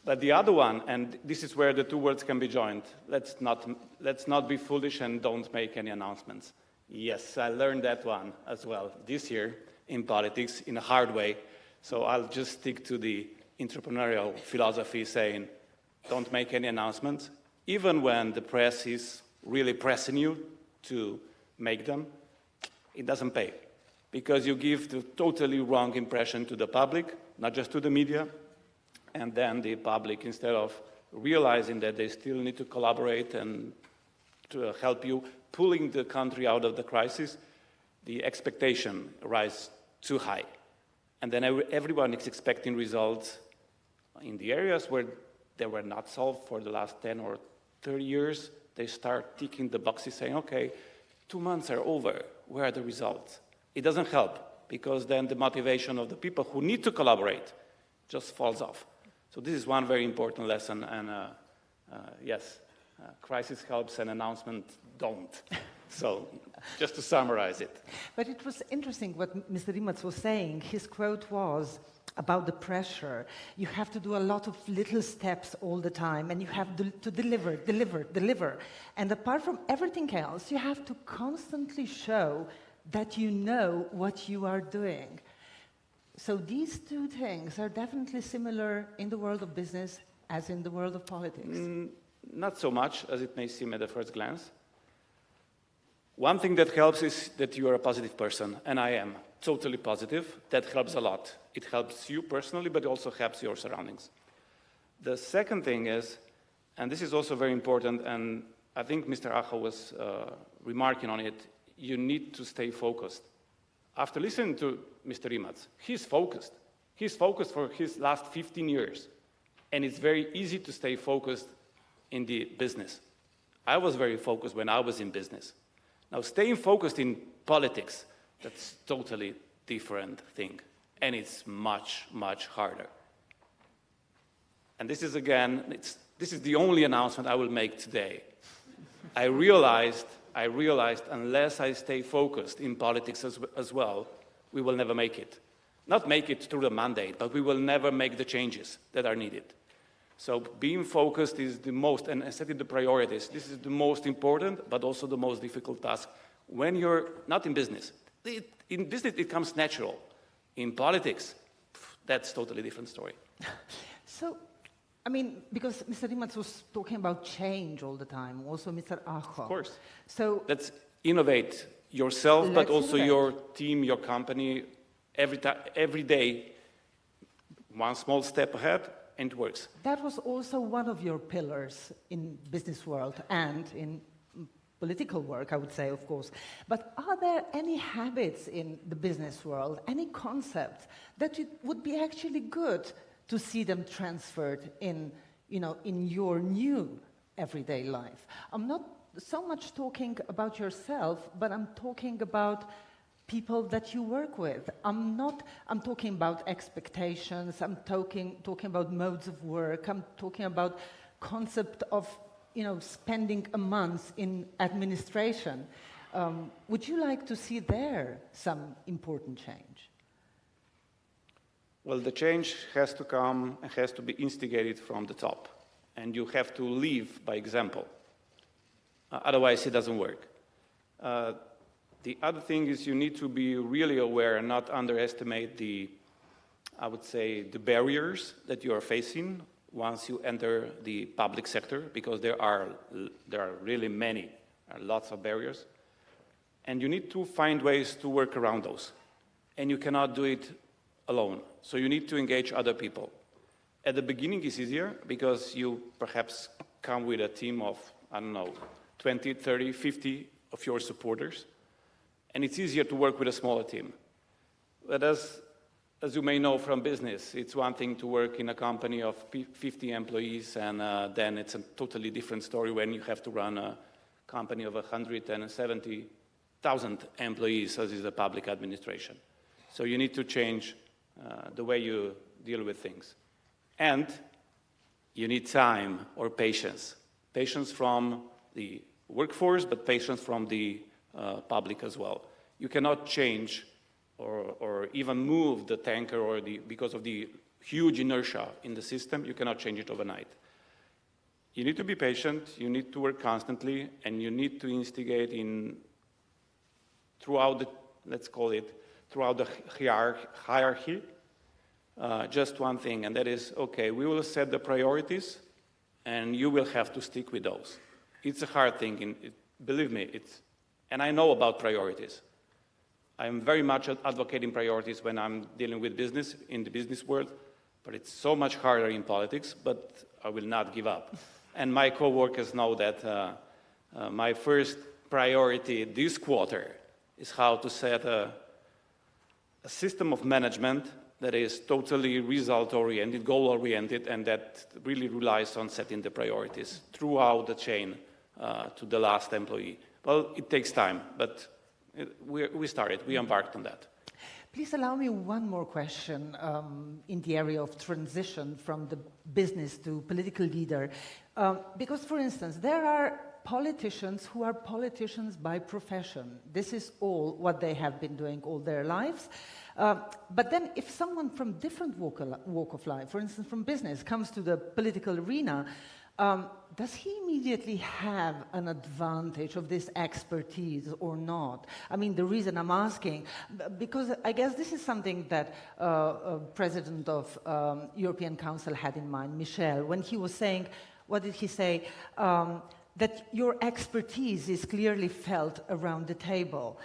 But the other one, and this is where the 2 words can be joined, let's not be foolish and don't make any announcements. Yes, I learned that one as well this year in politics in a hard way, so I'll just stick to the entrepreneurial philosophy saying, don't make any announcements, even when the press is really pressing you to make them. It doesn't pay, because you give the totally wrong impression to the public, not just to the media, and then the public, instead of realizing that they still need to collaborate and to help you pulling the country out of the crisis, the expectation rise too high. And then everyone is expecting results in the areas where they were not solved for the last 10 or 30 years. They start ticking the boxes saying, okay, 2 months are over, where are the results? It doesn't help, because then the motivation of the people who need to collaborate just falls off. So this is one very important lesson, and yes, crisis helps and announcement don't. So just to summarize it. But it was interesting what Mr. Rimac was saying. His quote was about the pressure. You have to do a lot of little steps all the time, and you have to deliver. And apart from everything else, you have to constantly show that you know what you are doing. So these 2 things are definitely similar in the world of business as in the world of politics. Not so much as it may seem at the first glance. One thing that helps is that you are a positive person, and I am totally positive. That helps a lot. It helps you personally, but it also helps your surroundings. The second thing is, and this is also very important, and I think Mr. Acho was remarking on it, you need to stay focused. After listening to Mr. Rimac, he's focused. He's focused for his last 15 years, and it's very easy to stay focused in the business. I was very focused when I was in business. Now, staying focused in politics, that's totally different thing, and it's much, much harder. And this is, again, this is the only announcement I will make today. I realized unless I stay focused in politics as well, we will never make it. Not make it through the mandate, but we will never make the changes that are needed. So being focused is the most, and setting the priorities, this is the most important, but also the most difficult task when you're not in business. In business, it comes natural. In politics, that's a totally different story. So, I mean, because Mr. Rimac was talking about change all the time, also Mr. Acho. Of course. So let's innovate yourself, but also innovate. your team, your company, every day, one small step ahead, and it works. that was also one of your pillars in business world and in political work, I would say, of course. But are there any habits in the business world, any concepts that it would be actually good to see them transferred in, in your new everyday life? I'm not so much talking about yourself, but I'm talking about people that you work with. I'm talking about expectations, I'm talking about modes of work, I'm talking about concept of, spending a month in administration. Would you like to see there some important change? Well, the change has to come and has to be instigated from the top. And you have to lead by example. Otherwise, it doesn't work. The other thing is you need to be really aware and not underestimate the barriers that you are facing once you enter the public sector, because there are really many, lots of barriers. And you need to find ways to work around those. And you cannot do it alone. So you need to engage other people. At the beginning, it's easier because you perhaps come with a team of, I don't know, 20, 30, 50 of your supporters, and it's easier to work with a smaller team. But as you may know from business, it's one thing to work in a company of 50 employees, and then it's a totally different story when you have to run a company of 170,000 employees, as is the public administration. So you need to change the way you deal with things. And you need time or patience. Patience from the workforce, but patience from the public as well. You cannot change or even move the tanker or because of the huge inertia in the system, you cannot change it overnight. You need to be patient, you need to work constantly, and you need to instigate throughout the, let's call it, throughout the hierarchy, just one thing, and that is, okay, we will set the priorities, and you will have to stick with those. It's a hard thing, believe me, and I know about priorities. I'm very much advocating priorities when I'm dealing with business, in the business world, but it's so much harder in politics, but I will not give up. And my co-workers know that my first priority this quarter is how to set a system of management that is totally result-oriented, goal-oriented, and that really relies on setting the priorities throughout the chain to the last employee. Well, it takes time, but we started, we embarked on that. Please allow me one more question in the area of transition from the business to political leader. Because, for instance, there are politicians who are politicians by profession. This is all what they have been doing all their lives. But then if someone from different walk of life, for instance from business, comes to the political arena, does he immediately have an advantage of this expertise or not? I mean, the reason I'm asking, because I guess this is something that President of European Council had in mind, Michel, when he was saying, what did he say? That your expertise is clearly felt around the table.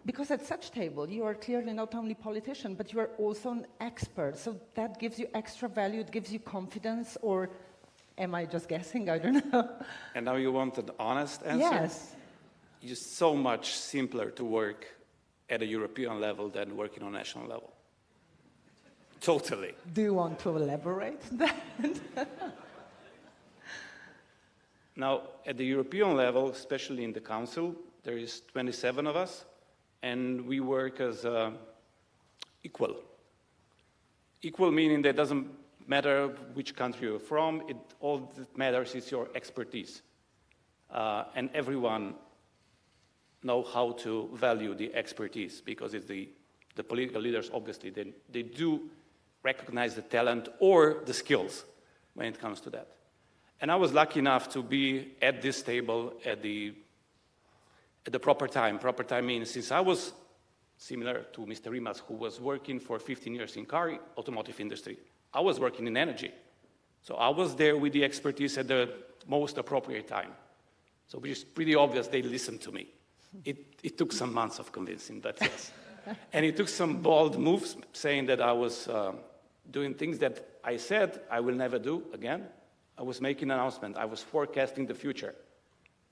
Because at such table, you are clearly not only politician, but you are also an expert. So that gives you extra value, it gives you confidence, or am I just guessing? I don't know. And now you want an honest answer? Yes. It's so much simpler to work at a European level than working on a national level. Totally. Do you want to elaborate that? Now, at the European level, especially in the Council, there is 27 of us, and we work as equal. Equal meaning that it doesn't matter which country you're from, all that matters is your expertise. And everyone know how to value the expertise, because it's the political leaders, obviously, they do recognize the talent or the skills when it comes to that. And I was lucky enough to be at this table at the proper time. Proper time means since I was similar to Mr. Rimas, who was working for 15 years in car automotive industry, I was working in energy. So I was there with the expertise at the most appropriate time. So which is pretty obvious they listened to me. It took some months of convincing, but yes. And it took some bold moves, saying that I was doing things that I said I will never do again. I was making an announcement. I was forecasting the future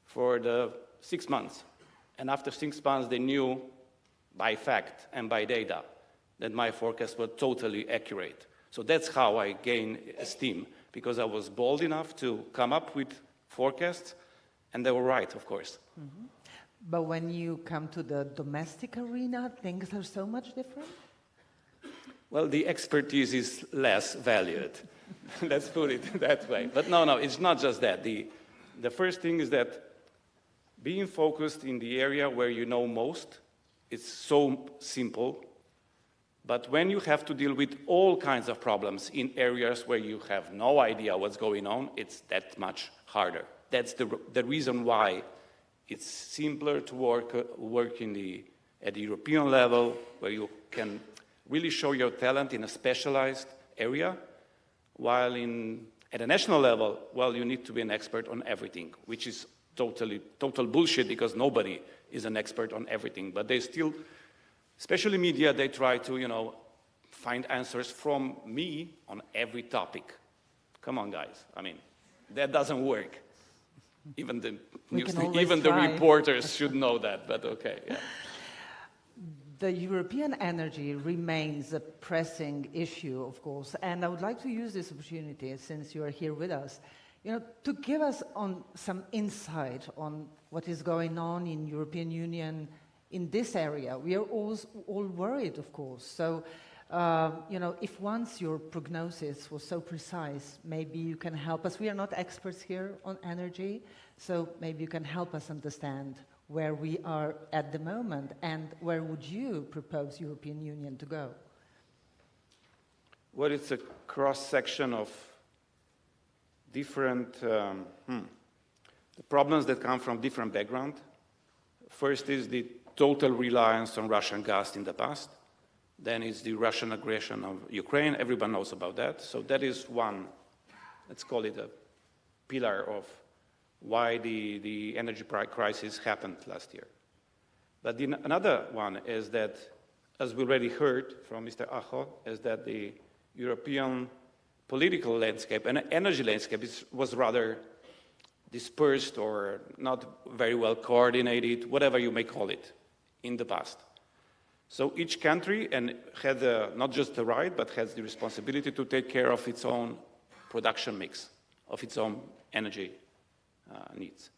for the 6 months. And after 6 months, they knew by fact and by data that my forecasts were totally accurate. So that's how I gained esteem, because I was bold enough to come up with forecasts, and they were right, of course. Mm-hmm. But when you come to the domestic arena, things are so much different? Well, the expertise is less valued. Let's put it that way. But no, it's not just that. The first thing is that being focused in the area where you know most, it's so simple. But when you have to deal with all kinds of problems in areas where you have no idea what's going on, it's that much harder. That's the reason why it's simpler to work at the European level, where you can really show your talent in a specialized area, while at a national level, well, you need to be an expert on everything, which is total bullshit, because nobody is an expert on everything. But they still, especially media, they try to, find answers from me on every topic. Come on, guys. I mean, That doesn't work. Even the try. reporters should know that, but okay. Yeah. The European energy remains a pressing issue, of course, and I would like to use this opportunity, since you are here with us, to give us some insight on what is going on in European Union in this area. We are all worried, of course. So, if once your prognosis was so precise, maybe you can help us. We are not experts here on energy, so maybe you can help us understand where we are at the moment, and where would you propose European Union to go? Well, it's a cross-section of different the problems that come from different background. First is the total reliance on Russian gas in the past. Then it's the Russian aggression of Ukraine. Everyone knows about that. So that is one, let's call it a pillar of why the energy crisis happened last year. But another one is that, as we already heard from Mr. Aho, is that the European political landscape and energy landscape was rather dispersed or not very well coordinated, whatever you may call it, in the past. So each country had not just the right, but has the responsibility to take care of its own production mix, of its own energy needs.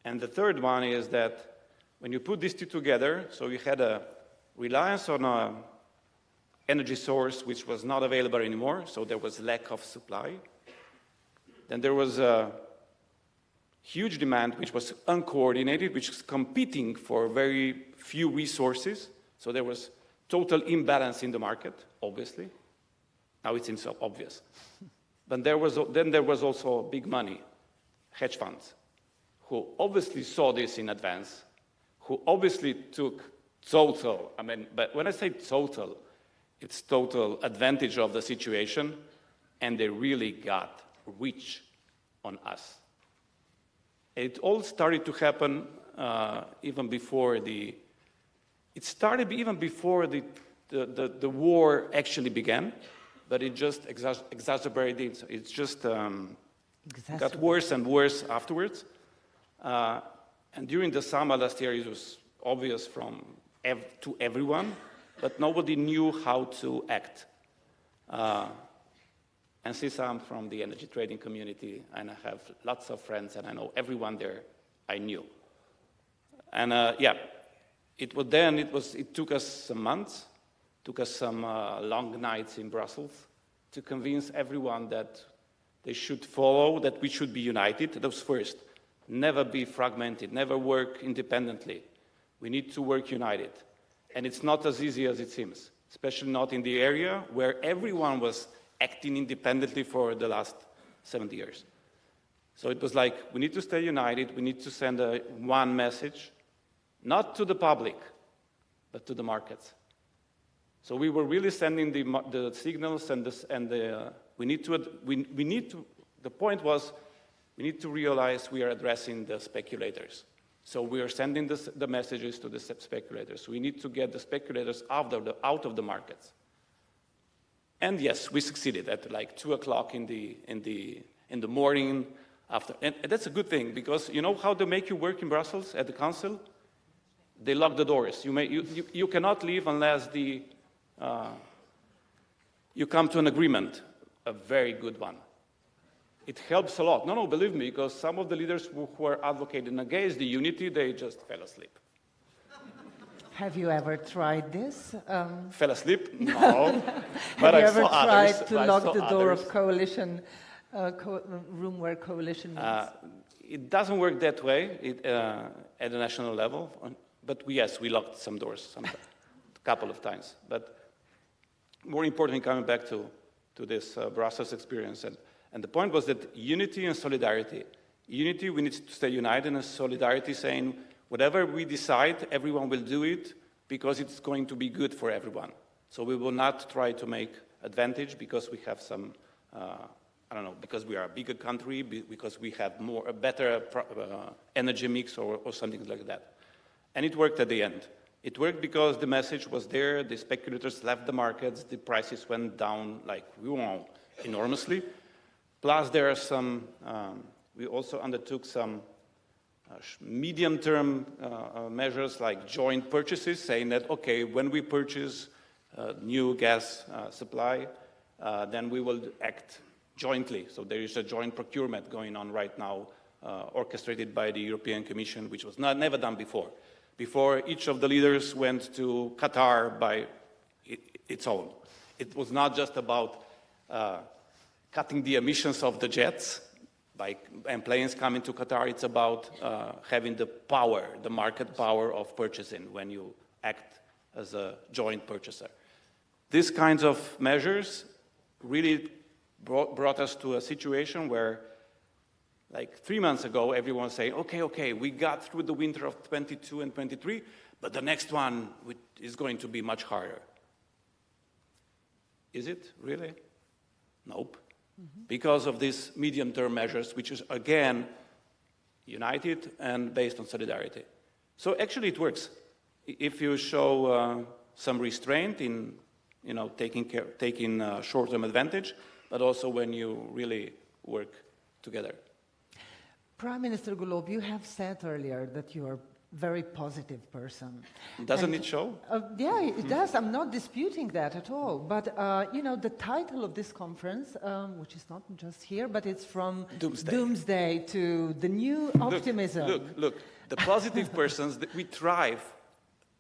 And the third one is that when you put these two together, so you had a reliance on an energy source which was not available anymore, so there was lack of supply. Then there was a huge demand which was uncoordinated, which was competing for very few resources. So there was total imbalance in the market, obviously. Now it seems so obvious. But then there was also big money, hedge funds, who obviously saw this in advance, who obviously took total, but when I say total, it's total advantage of the situation, and they really got rich on us. It all started to happen even before the war actually began, but it just exacerbated. It just got worse and worse afterwards. And during the summer last year, it was obvious to everyone, but nobody knew how to act. And since I'm from the energy trading community, and I have lots of friends, and I know everyone there, I knew. And it took us some months, took us some long nights in Brussels to convince everyone that they should follow, that we should be united. That was first. Never be fragmented, never work independently. We need to work united. And it's not as easy as it seems, especially not in the area where everyone was acting independently for the last 70 years. So it was like, we need to stay united, we need to send one message, not to the public, but to the markets. So we were really sending the signals, the point was, we need to realize we are addressing the speculators. So we are sending the messages to the speculators. We need to get the speculators out of the markets. And yes, we succeeded at like 2 o'clock in the morning after. And that's a good thing, because you know how they make you work in Brussels at the council? They lock the doors. You cannot leave unless you come to an agreement, a very good one. It helps a lot. No, believe me, because some of the leaders who are advocating against the unity, they just fell asleep. Have you ever tried this? Fell asleep? No. Have you ever tried to lock the door of coalition, room where coalition meets? It doesn't work that way at the national level, but yes, we locked some doors a couple of times. But more importantly, coming back to this Brussels experience, and the point was that unity and solidarity. Unity, we need to stay united, and solidarity saying, whatever we decide, everyone will do it because it's going to be good for everyone. So we will not try to make advantage because we have some, because we are a bigger country, because we have a better energy mix or something like that. And it worked at the end. It worked because the message was there, the speculators left the markets, the prices went down like enormously. Plus, there are some, we also undertook some medium-term measures like joint purchases, saying that, okay, when we purchase new gas supply, then we will act jointly. So there is a joint procurement going on right now, orchestrated by the European Commission, which was never done before. Before, each of the leaders went to Qatar by its own. It was not just about cutting the emissions of the jets and planes coming to Qatar. It's about having the power, the market power of purchasing when you act as a joint purchaser. These kinds of measures really brought us to a situation where, like 3 months ago, everyone was saying, okay, we got through the winter of 22 and 23, but the next one is going to be much harder. Is it really? Nope. Because of these medium-term measures, which is, again, united and based on solidarity. So actually it works. If you show some restraint in taking short-term advantage, but also when you really work together. Prime Minister Golob, you have said earlier that you are a very positive person. Doesn't it show? Yeah, it does. I'm not disputing that at all. But, the title of this conference, which is not just here, but it's from Doomsday to the new Optimism. Look, the positive persons, we thrive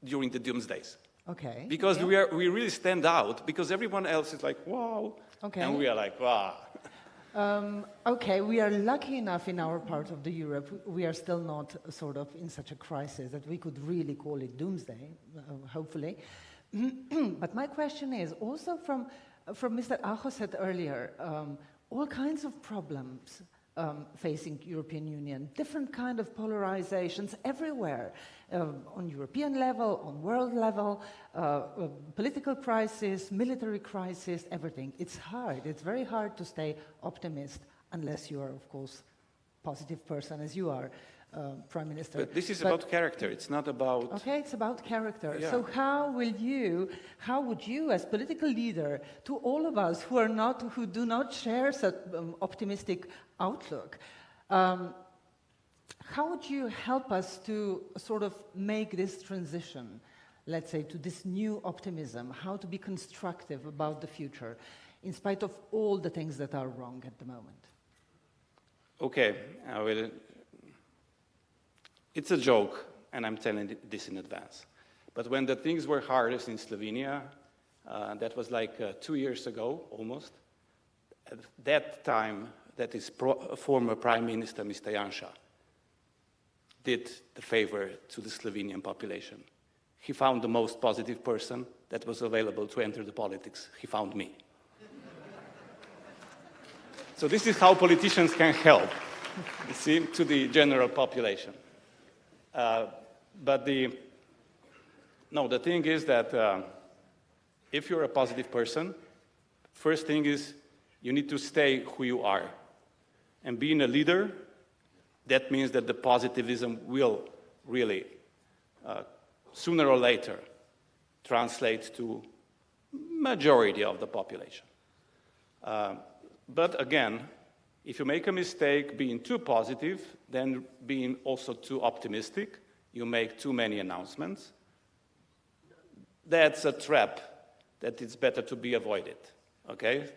during the Doomsdays. Okay. Because we really stand out, because everyone else is like, wow. Okay. And we are like, wow. Okay, we are lucky enough in our part of the Europe, we are still not sort of in such a crisis that we could really call it doomsday, hopefully. But my question is, also from Mr. Aho said earlier, all kinds of problems facing European Union, different kind of polarizations everywhere, on European level, on world level, political crisis, military crisis, everything. It's hard. It's very hard to stay optimist unless you are, of course, positive person as you are, Prime Minister. But this is about character. It's not about... Okay, it's about character. Yeah. So how would you, as political leader, to all of us who do not share such optimistic outlook, how would you help us to sort of make this transition, let's say, to this new optimism, how to be constructive about the future, in spite of all the things that are wrong at the moment? Okay, it's a joke, and I'm telling this in advance. But when the things were hardest in Slovenia, that was like 2 years ago, almost, at that time, that is former Prime Minister, Mr. Janša, did the favor to the Slovenian population. He found the most positive person that was available to enter the politics. He found me. So this is how politicians can help, you see, to the general population. But the thing is that if you're a positive person, first thing is you need to stay who you are. And being a leader, that means that the positivism will really, sooner or later, translate to majority of the population. But again, if you make a mistake being too positive, then being also too optimistic, you make too many announcements. That's a trap that it's better to be avoided, okay?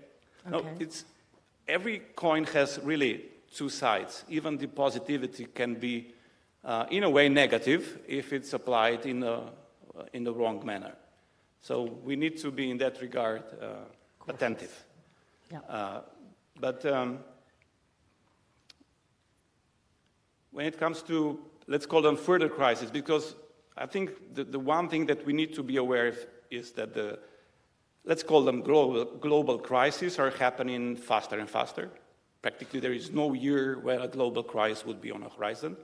No, every coin has really two sides. Even the positivity can be, in a way, negative if it's applied in the wrong manner. So we need to be, in that regard, attentive. Yeah. But when it comes to, let's call them further crises, because I think the one thing that we need to be aware of is that let's call them global crises are happening faster and faster. Practically there is no year where a global crisis would be on the horizon.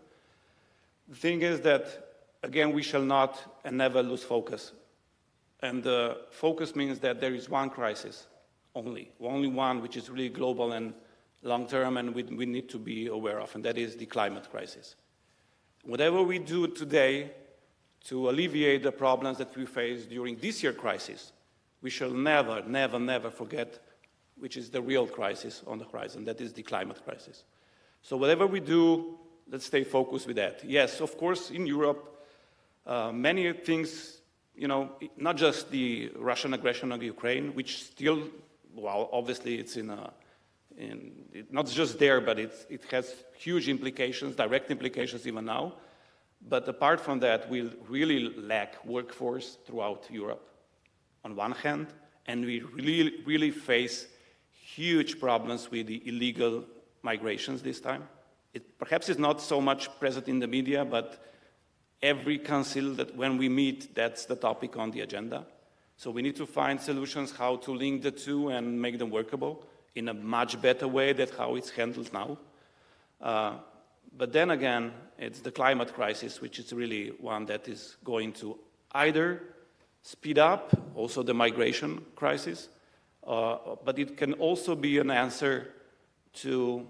The thing is that, again, we shall not and never lose focus. And focus means that there is one crisis only one which is really global and long-term and we need to be aware of, and that is the climate crisis. Whatever we do today to alleviate the problems that we face during this year's crisis, we shall never, never, never forget which is the real crisis on the horizon, that is the climate crisis. So whatever we do, let's stay focused with that. Yes, of course, in Europe, many things, you know, not just the Russian aggression on Ukraine, which still, well, obviously it's not just there, but it has huge implications, direct implications even now. But apart from that, we really lack workforce throughout Europe, on one hand, and we really face huge problems with the illegal migrations this time. It perhaps is not so much present in the media, but every council that when we meet, that's the topic on the agenda. So we need to find solutions how to link the two and make them workable in a much better way than how it's handled now. But then again, it's the climate crisis, which is really one that is going to either speed up also the migration crisis, but it can also be an answer to,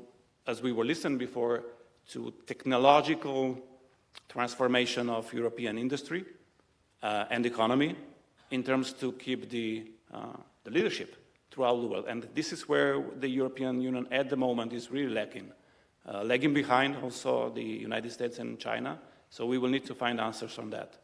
as we were listening before, to technological transformation of European industry and economy in terms to keep the leadership throughout the world. And this is where the European Union at the moment is really lagging behind also the United States and China. So we will need to find answers on that.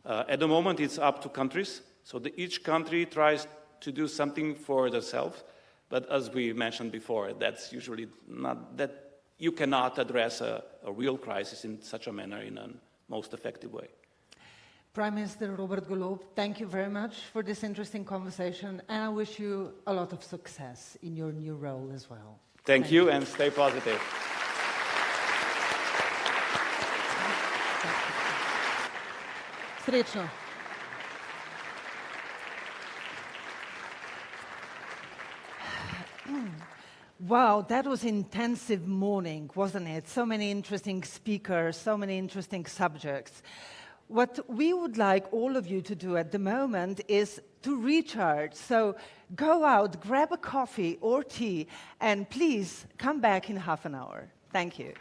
At the moment, it's up to countries. So each country tries to do something for themselves. But as we mentioned before, that's usually not that you cannot address a real crisis in such a manner in a most effective way. Prime Minister Robert Golob, thank you very much for this interesting conversation, and I wish you a lot of success in your new role as well. Thank you, and stay positive. Srečno. Wow, that was an intensive morning, wasn't it? So many interesting speakers, so many interesting subjects. What we would like all of you to do at the moment is to recharge. So go out, grab a coffee or tea, and please come back in half an hour. Thank you.